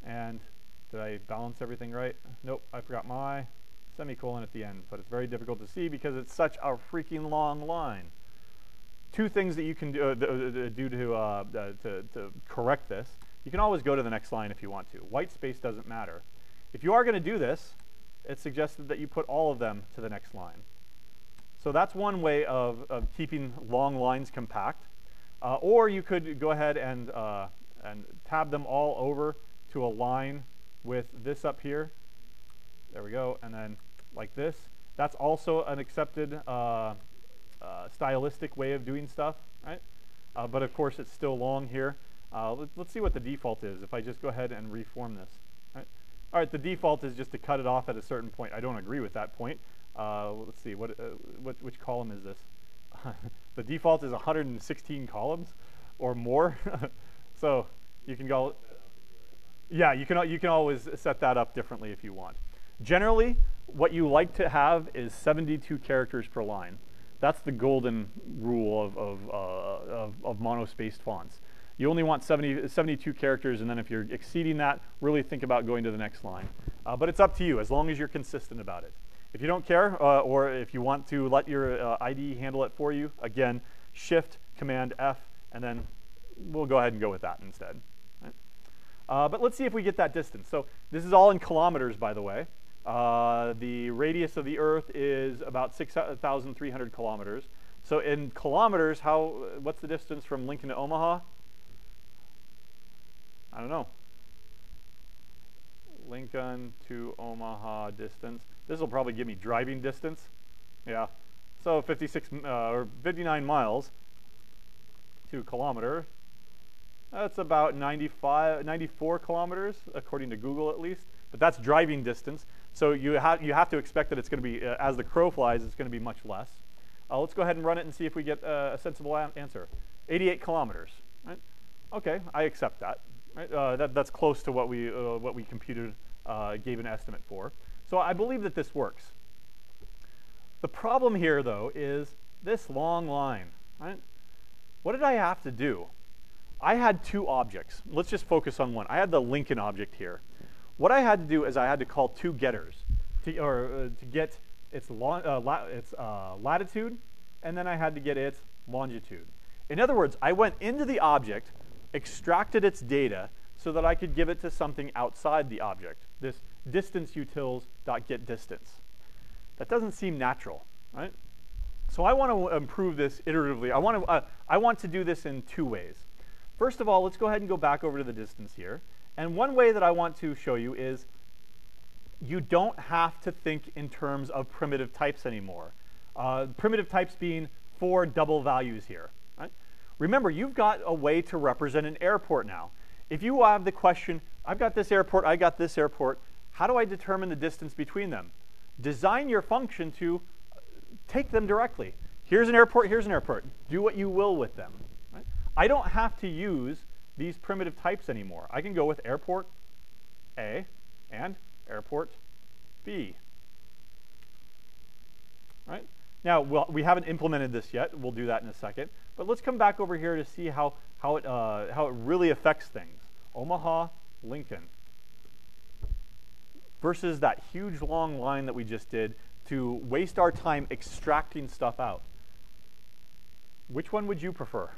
And did I balance everything right? Nope, I forgot my semicolon at the end, but it's very difficult to see because it's such a freaking long line. 2 things that you can do to correct this. You can always go to the next line if you want to. White space doesn't matter. If you are going to do this, it's suggested that you put all of them to the next line. So that's one way of keeping long lines compact. Or you could go ahead and tab them all over to a line with this up here. There we go. And then like this. That's also an accepted stylistic way of doing stuff, right? But of course, it's still long here. Let's see what the default is if I just go ahead and reform this. Right? All right, the default is just to cut it off at a certain point. I don't agree with that point. Let's see, which column is this? The default is 116 columns or more. So you can go, yeah, you can always set that up differently if you want. Generally, what you like to have is 72 characters per line. That's the golden rule of monospaced fonts. You only want 72 characters, and then if you're exceeding that, really think about going to the next line. But it's up to you, as long as you're consistent about it. If you don't care, or if you want to let your IDE handle it for you, again, Shift, Command, F, and then we'll go ahead and go with that instead. Right? But let's see if we get that distance. So this is all in kilometers, by the way. The radius of the Earth is about 6,300 kilometers. So in kilometers, what's the distance from Lincoln to Omaha? I don't know. Lincoln to Omaha distance. This will probably give me driving distance. Yeah. So 59 miles to a kilometer. That's about 94 kilometers, according to Google at least. But that's driving distance. So you have to expect that it's going to be, as the crow flies, it's going to be much less. Let's go ahead and run it and see if we get a sensible answer. 88 kilometers. Right? Okay, I accept that. Right? That's close to what we computed, gave an estimate for. So I believe that this works. The problem here, though, is this long line. Right? What did I have to do? I had two objects. Let's just focus on one. I had the Lincoln object here. What I had to do is I had to call two getters to get its latitude, and then I had to get its longitude. In other words, I went into the object, extracted its data, so that I could give it to something outside the object, this distance utils.getDistance. That doesn't seem natural, right? So I want to improve this iteratively. I want to do this in two ways. First of all, let's go ahead and go back over to the distance here. And one way that I want to show you is you don't have to think in terms of primitive types anymore. Primitive types being 4 double values here. Right? Remember, you've got a way to represent an airport now. If you have the question, I've got this airport, I got this airport, how do I determine the distance between them? Design your function to take them directly. Here's an airport, here's an airport. Do what you will with them. Right? I don't have to use these primitive types anymore. I can go with airport A and airport B. Right? Now, we haven't implemented this yet. We'll do that in a second. But let's come back over here to see how it really affects things. Omaha, Lincoln. Versus that huge long line that we just did to waste our time extracting stuff out. Which one would you prefer?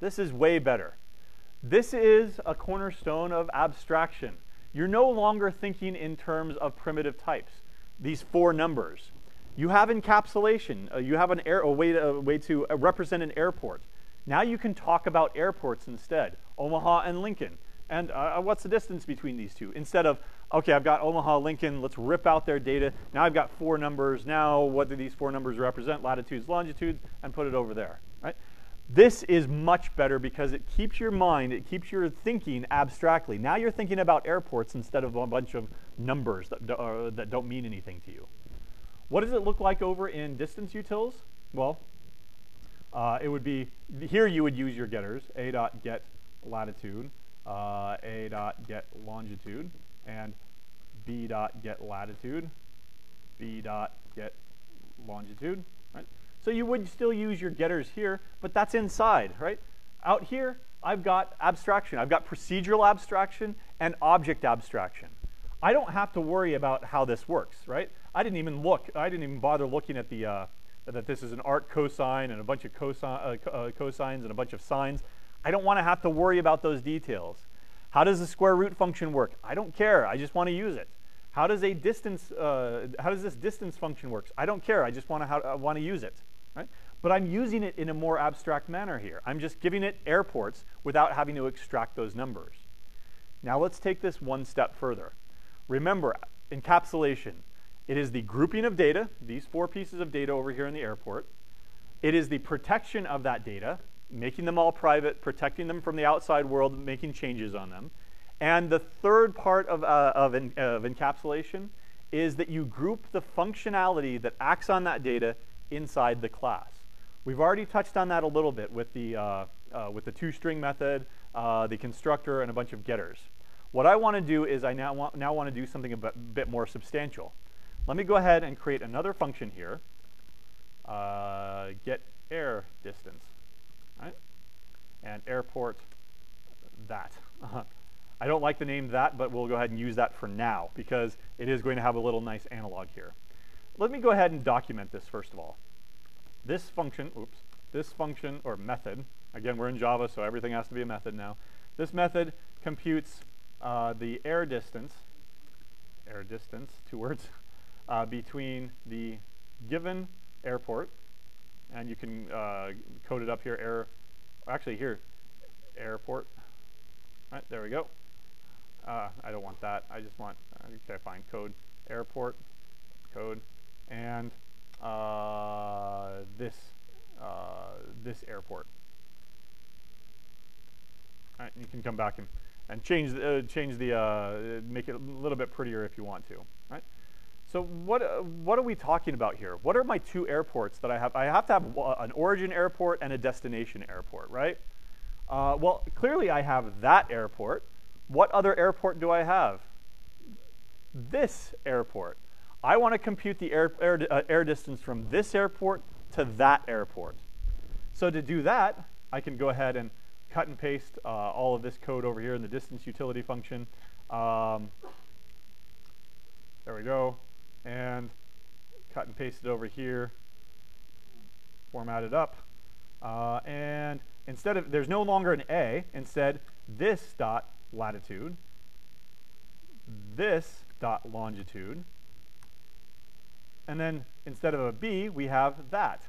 This is way better. This is a cornerstone of abstraction. You're no longer thinking in terms of primitive types, these 4 numbers. You have encapsulation. You have a way to represent an airport. Now you can talk about airports instead, Omaha and Lincoln. And what's the distance between these two? Instead of, okay, I've got Omaha, Lincoln, let's rip out their data. Now I've got 4 numbers. Now what do these 4 numbers represent? Latitudes, longitudes, and put it over there. Right? This is much better because it keeps your mind, it keeps your thinking abstractly. Now you're thinking about airports instead of a bunch of numbers that don't mean anything to you. What does it look like over in distance utils? Well, it would be, here you would use your getters, a.get latitude, a.get longitude, and b.get latitude, b.get longitude. Right? So you would still use your getters here, but that's inside, right? Out here, I've got abstraction. I've got procedural abstraction and object abstraction. I don't have to worry about how this works, right? I didn't even bother looking at the that this is an arc cosine and a bunch of cosines and a bunch of sines. I don't want to have to worry about those details. How does the square root function work? I don't care. I just want to use it. How does a distance? How does this distance function work? I don't care. I just want to use it. Right? But I'm using it in a more abstract manner here. I'm just giving it airports without having to extract those numbers. Now let's take this one step further. Remember, encapsulation. It is the grouping of data, these 4 pieces of data over here in the airport. It is the protection of that data, making them all private, protecting them from the outside world, making changes on them. And the third part of encapsulation is that you group the functionality that acts on that data inside the class. We've already touched on that a little bit with the toString method, the constructor, and a bunch of getters. What I want to do is I now want to do something a bit more substantial. Let me go ahead and create another function here, get air distance, right? And airport that. I don't like the name that, but we'll go ahead and use that for now because it is going to have a little nice analog here. Let me go ahead and document this first of all. This function, or method, again, we're in Java, so everything has to be a method now. This method computes the air distance, 2 words, between the given airport, and you can code it up here, airport. Right, there we go. I don't want that. I just want, okay, fine, code, airport, code, and this airport. All right, and you can come back and change the make it a little bit prettier if you want to. Right. So what are we talking about here? What are my 2 airports that I have? I have to have an origin airport and a destination airport, right? Well, clearly I have that airport. What other airport do I have? This airport. I want to compute the air distance from this airport to that airport. So to do that, I can go ahead and cut and paste all of this code over here in the distance utility function. There we go. And cut and paste it over here. Format it up. And instead of, there's no longer an A. Instead, this dot latitude, this dot longitude, and then instead of a B, we have that.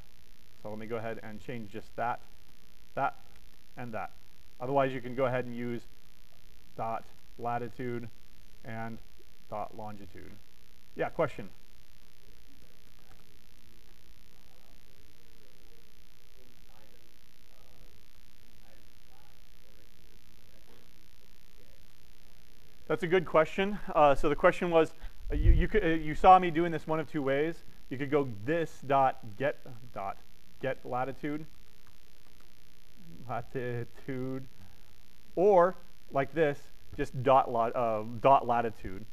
So let me go ahead and change just that, that, and that. Otherwise, you can go ahead and use dot latitude and dot longitude. Yeah, question? That's a good question. So the question was, you saw me doing this one of two ways. You could go this dot get latitude, or like this, just dot latitude.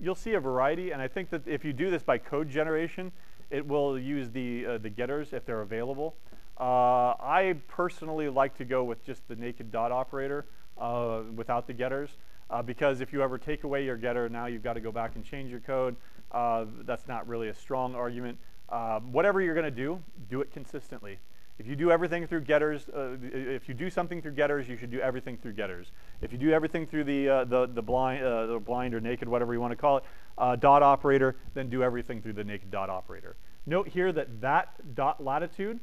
You'll see a variety, and I think that if you do this by code generation, it will use the getters if they're available. I personally like to go with just the naked dot operator without the getters. Because if you ever take away your getter, now you've got to go back and change your code. That's not really a strong argument. Whatever you're going to do it consistently. If you do everything through getters, if you do something through getters, you should do everything through getters. If you do everything through the blind or naked, whatever you want to call it, dot operator, then do everything through the naked dot operator. Note here that dot latitude,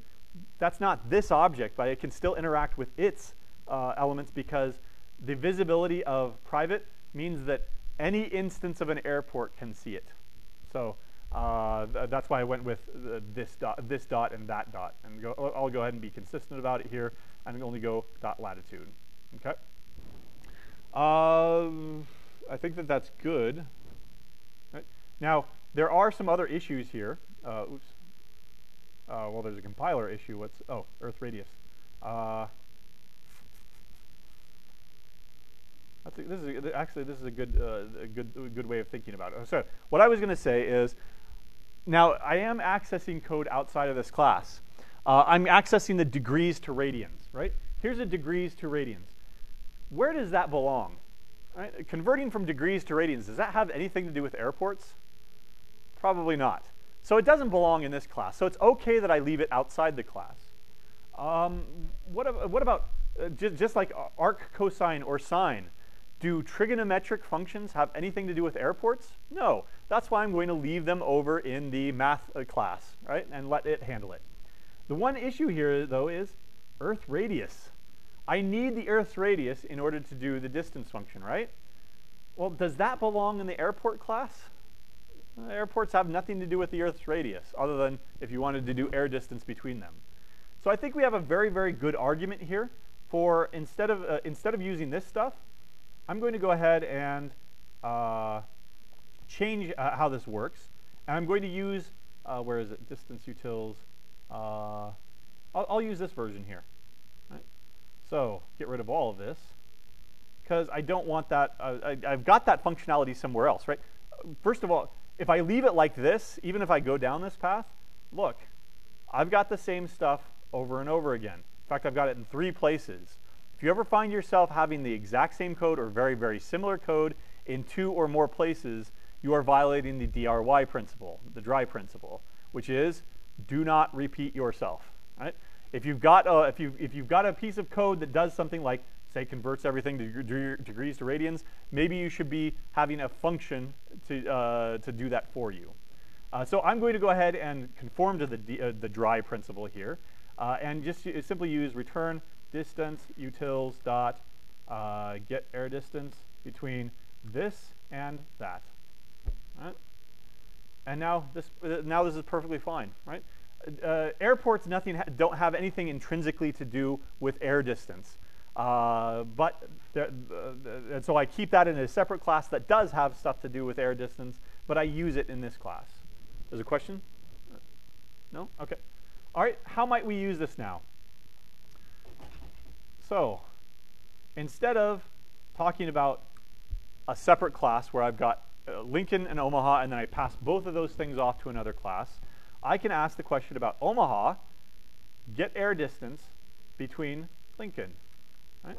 that's not this object, but it can still interact with its elements because the visibility of private means that any instance of an airport can see it. So that's why I went with this dot and that dot. And I'll go ahead and be consistent about it here and only go dot latitude. Okay. I think that that's good. Right. Now, there are some other issues here. Well, there's a compiler issue. Earth radius. This is a good way of thinking about it. So what I was going to say is, now I am accessing code outside of this class. I'm accessing the degrees to radians, right? Here's a degrees to radians. Where does that belong? Right? Converting from degrees to radians, does that have anything to do with airports? Probably not. So it doesn't belong in this class. So it's okay that I leave it outside the class. What about just like arc, cosine, or sine? Do trigonometric functions have anything to do with airports? No. That's why I'm going to leave them over in the math class, right? And let it handle it. The one issue here, though, is Earth radius. I need the Earth's radius in order to do the distance function, right? Well, does that belong in the airport class? Airports have nothing to do with the Earth's radius, other than if you wanted to do air distance between them. So I think we have a very, very good argument here for instead of using this stuff, I'm going to go ahead and change how this works. And I'm going to use, where is it? Distance utils. I'll use this version here. Right? So get rid of all of this, because I don't want that. I've got that functionality somewhere else, right? First of all, if I leave it like this, even if I go down this path, look, I've got the same stuff over and over again. In fact, I've got it in 3 places. If you ever find yourself having the exact same code or very, very similar code in 2 or more places, you are violating the DRY principle, the dry principle, which is do not repeat yourself. Right? If you've got a piece of code that does something like, say, converts everything to degrees to radians, maybe you should be having a function to do that for you. So I'm going to go ahead and conform to the dry principle here, and just simply use return distance utils dot get air distance between this and that. Right? And now this is perfectly fine, right? Airports don't have anything intrinsically to do with air distance, and so I keep that in a separate class that does have stuff to do with air distance, but I use it in this class. There's a question? No? Okay. All right. How might we use this now? So instead of talking about a separate class where I've got Lincoln and Omaha, and then I pass both of those things off to another class, I can ask the question about Omaha, get air distance between Lincoln, right?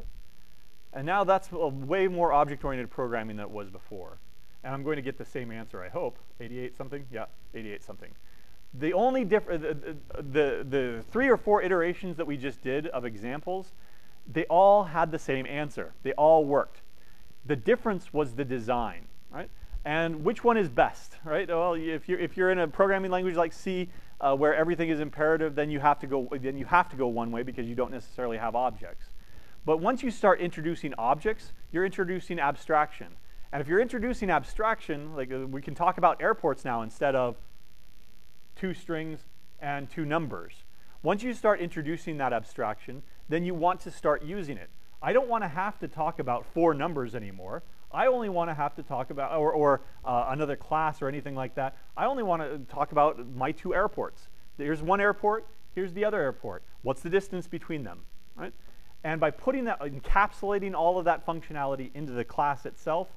And now that's a way more object-oriented programming than it was before. And I'm going to get the same answer, I hope. 88 something? Yeah, 88 something. The only the 3 or 4 iterations that we just did of examples, they all had the same answer. They all worked. The difference was the design, right? And which one is best, right? Well, if you're in a programming language like C, where everything is imperative, then you have to go one way because you don't necessarily have objects. But once you start introducing objects, you're introducing abstraction. And if you're introducing abstraction, like we can talk about airports now instead of 2 strings and 2 numbers. Once you start introducing that abstraction, then you want to start using it. I don't want to have to talk about 4 numbers anymore. I only want to have to talk about, or another class or anything like that. I only want to talk about my 2 airports. Here's one airport, here's the other airport. What's the distance between them, right? And by putting that, encapsulating all of that functionality into the class itself,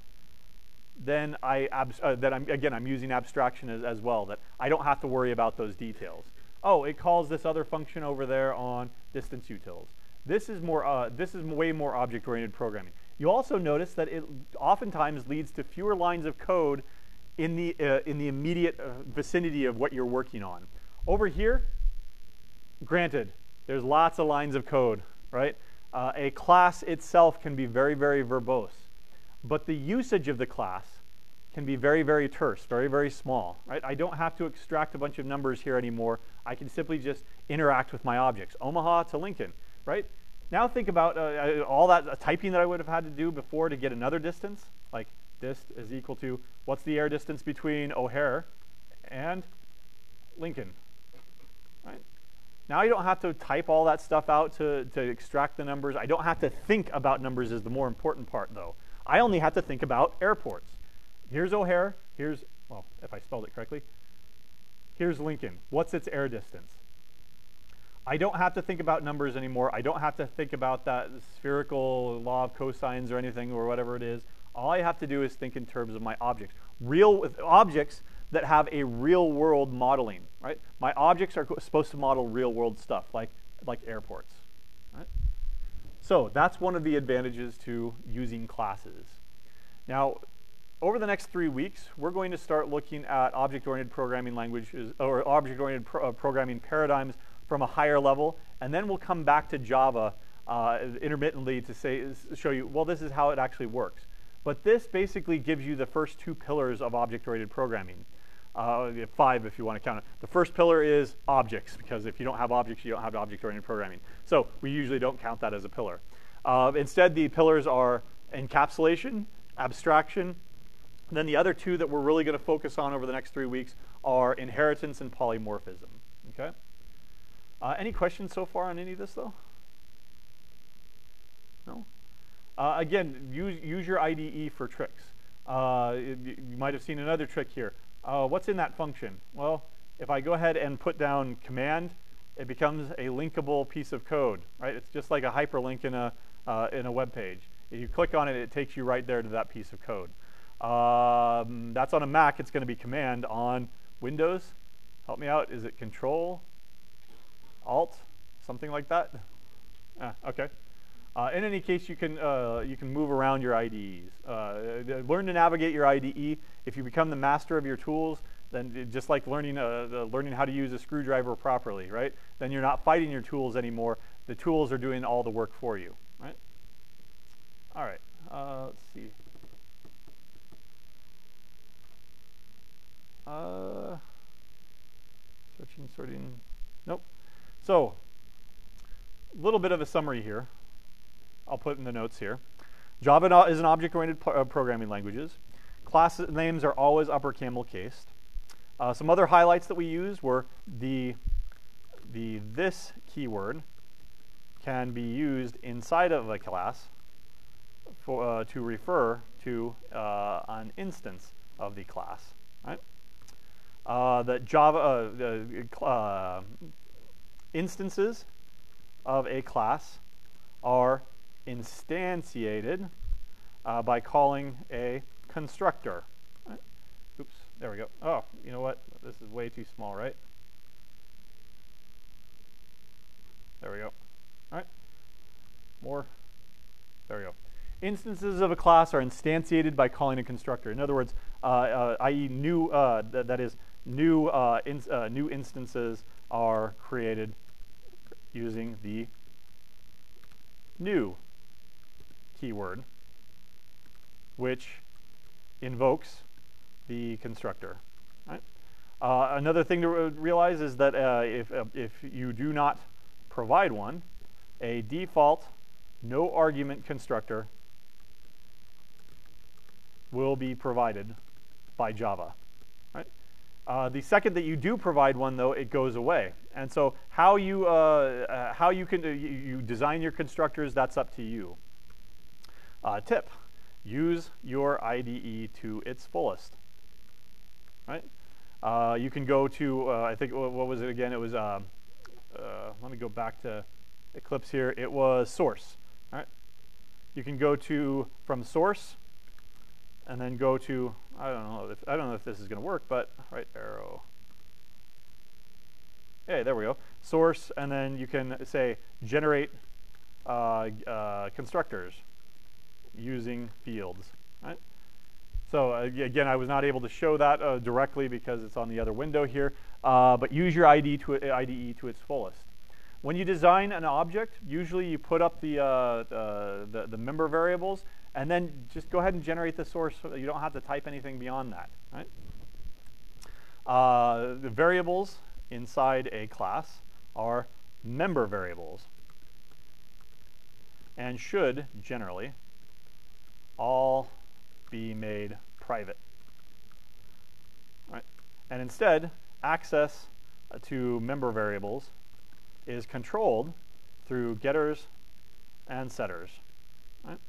then I'm using abstraction as well, that I don't have to worry about those details. Oh, it calls this other function over there on distance utils. This is way more object-oriented programming. You also notice that it oftentimes leads to fewer lines of code in the immediate vicinity of what you're working on. Over here, granted, there's lots of lines of code, right? A class itself can be very, very verbose. But the usage of the class can be very, very terse, very, very small, right? I don't have to extract a bunch of numbers here anymore. I can simply just interact with my objects. Omaha to Lincoln, right? Now think about all that typing that I would have had to do before to get another distance, like dist is equal to, what's the air distance between O'Hare and Lincoln, right? Now I don't have to type all that stuff out to extract the numbers. I don't have to think about numbers is the more important part, though. I only have to think about airports. Here's O'Hare. Here's, well, if I spelled it correctly, here's Lincoln. What's its air distance? I don't have to think about numbers anymore. I don't have to think about that spherical law of cosines or anything or whatever it is. All I have to do is think in terms of my objects. Objects that have a real-world modeling, right? My objects are supposed to model real-world stuff, like airports, right? So that's one of the advantages to using classes. Now, over the next 3 weeks, we're going to start looking at object-oriented programming languages or object-oriented programming paradigms from a higher level, and then we'll come back to Java intermittently to show you, well, this is how it actually works. But this basically gives you the first 2 pillars of object-oriented programming. 5 if you want to count it. The first pillar is objects, because if you don't have objects, you don't have object-oriented programming. So we usually don't count that as a pillar. Instead, the pillars are encapsulation, abstraction. Then the other 2 that we're really going to focus on over the next 3 weeks are inheritance and polymorphism. Okay? Any questions so far on any of this, though? No? Again, use your IDE for tricks. You might have seen another trick here. What's in that function? Well, if I go ahead and put down command, it becomes a linkable piece of code, right? It's just like a hyperlink in a web page. If you click on it, it takes you right there to that piece of code. That's on a Mac. It's going to be command. On Windows, help me out. Is it Control, Alt, something like that? Okay. In any case, you can move around your IDEs. Learn to navigate your IDE. If you become the master of your tools, then just like learning how to use a screwdriver properly, right? Then you're not fighting your tools anymore. The tools are doing all the work for you, right? All right. Let's see. Searching, sorting. Nope. So, a little bit of a summary here. I'll put in the notes here. Java is an object-oriented programming languages. Class names are always upper camel-cased. Some other highlights that we used were the this keyword can be used inside of a class to refer to an instance of the class. Right? That Java instances of a class are instantiated by calling a constructor. Right? Oops, there we go. Oh, you know what? This is way too small, right? There we go. All right. More. There we go. Instances of a class are instantiated by calling a constructor. In other words, i.e. new, that is, new instances are created using the new keyword, which invokes the constructor. Right? Another thing to realize is that if you do not provide one, a default no argument constructor will be provided by Java. Right? The second that you do provide one, though, it goes away. And so how you design your constructors, that's up to you. Tip: use your IDE to its fullest. Right? You can go to I think what was it again? It was let me go back to Eclipse here. It was source. Right? You can go to from source, and then go to I don't know if this is going to work, but right arrow. Hey, there we go. Source, and then you can say generate constructors using fields. Right? So again, I was not able to show that directly because it's on the other window here. But use your IDE to its fullest. When you design an object, usually you put up the member variables, and then just go ahead and generate the source. So that you don't have to type anything beyond that. Right? The variables inside a class are member variables, and should generally all be made private. Right? And instead, access to member variables is controlled through getters and setters. Right?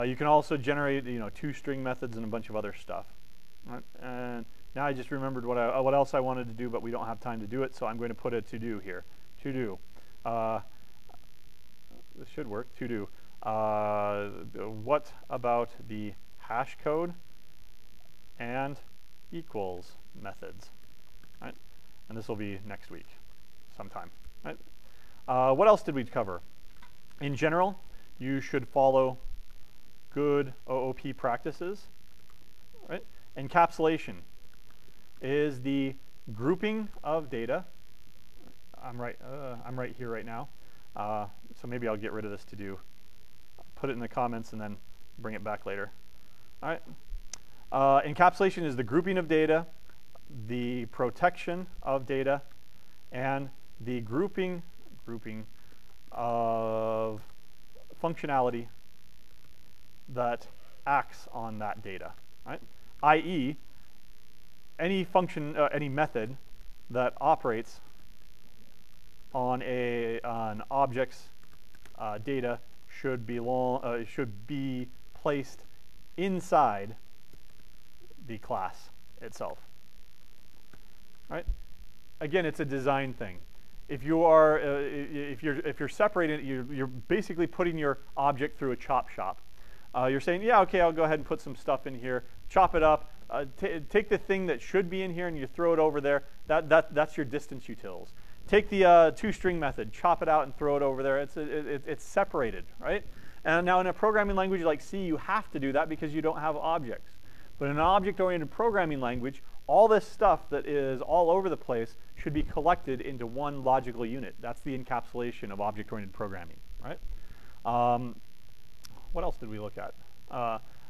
You can also generate, toString methods and a bunch of other stuff. Right? And now I just remembered what else I wanted to do, but we don't have time to do it, so I'm going to put a to-do here. To-do. This should work. To-do. What about the hash code and equals methods? Right? And this will be next week sometime. Right? What else did we cover? In general, you should follow good OOP practices. Right? Encapsulation is the grouping of data. I'm right here right now. So maybe I'll get rid of this to do. Put it in the comments and then bring it back later. All right. Encapsulation is the grouping of data, the protection of data, and the grouping of functionality that acts on that data. Right? I.e., any function, any method that operates on an object's data should be placed inside the class itself. Right? Again, it's a design thing. If you're separating it, you're basically putting your object through a chop shop. You're saying, yeah, okay, I'll go ahead and put some stuff in here, chop it up, take the thing that should be in here and you throw it over there. That's your distance utils. Take the toString method, chop it out and throw it over there. It's separated, right? And now in a programming language like C, you have to do that because you don't have objects. But in an object-oriented programming language, all this stuff that is all over the place should be collected into one logical unit. That's the encapsulation of object-oriented programming, right? What else did we look at?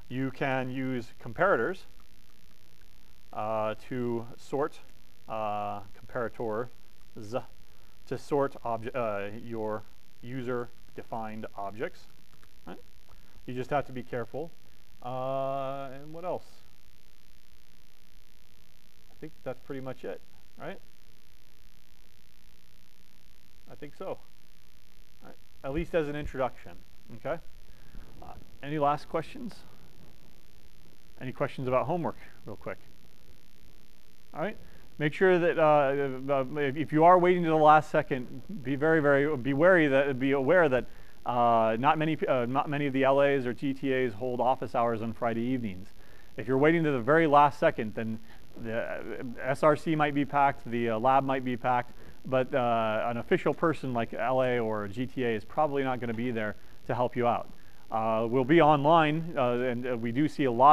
You can use comparators to sort comparators to sort your user-defined objects. Right? You just have to be careful. And what else? I think that's pretty much it, right? I think so. Right. At least as an introduction. Okay. Any last questions? Any questions about homework, real quick? All right. Make sure that if you are waiting to the last second, be aware that not many of the LAs or TTAs hold office hours on Friday evenings. If you're waiting to the very last second, then the SRC might be packed, the lab might be packed. but an official person like LA or GTA is probably not going to be there to help you out. We'll be online, and we do see a lot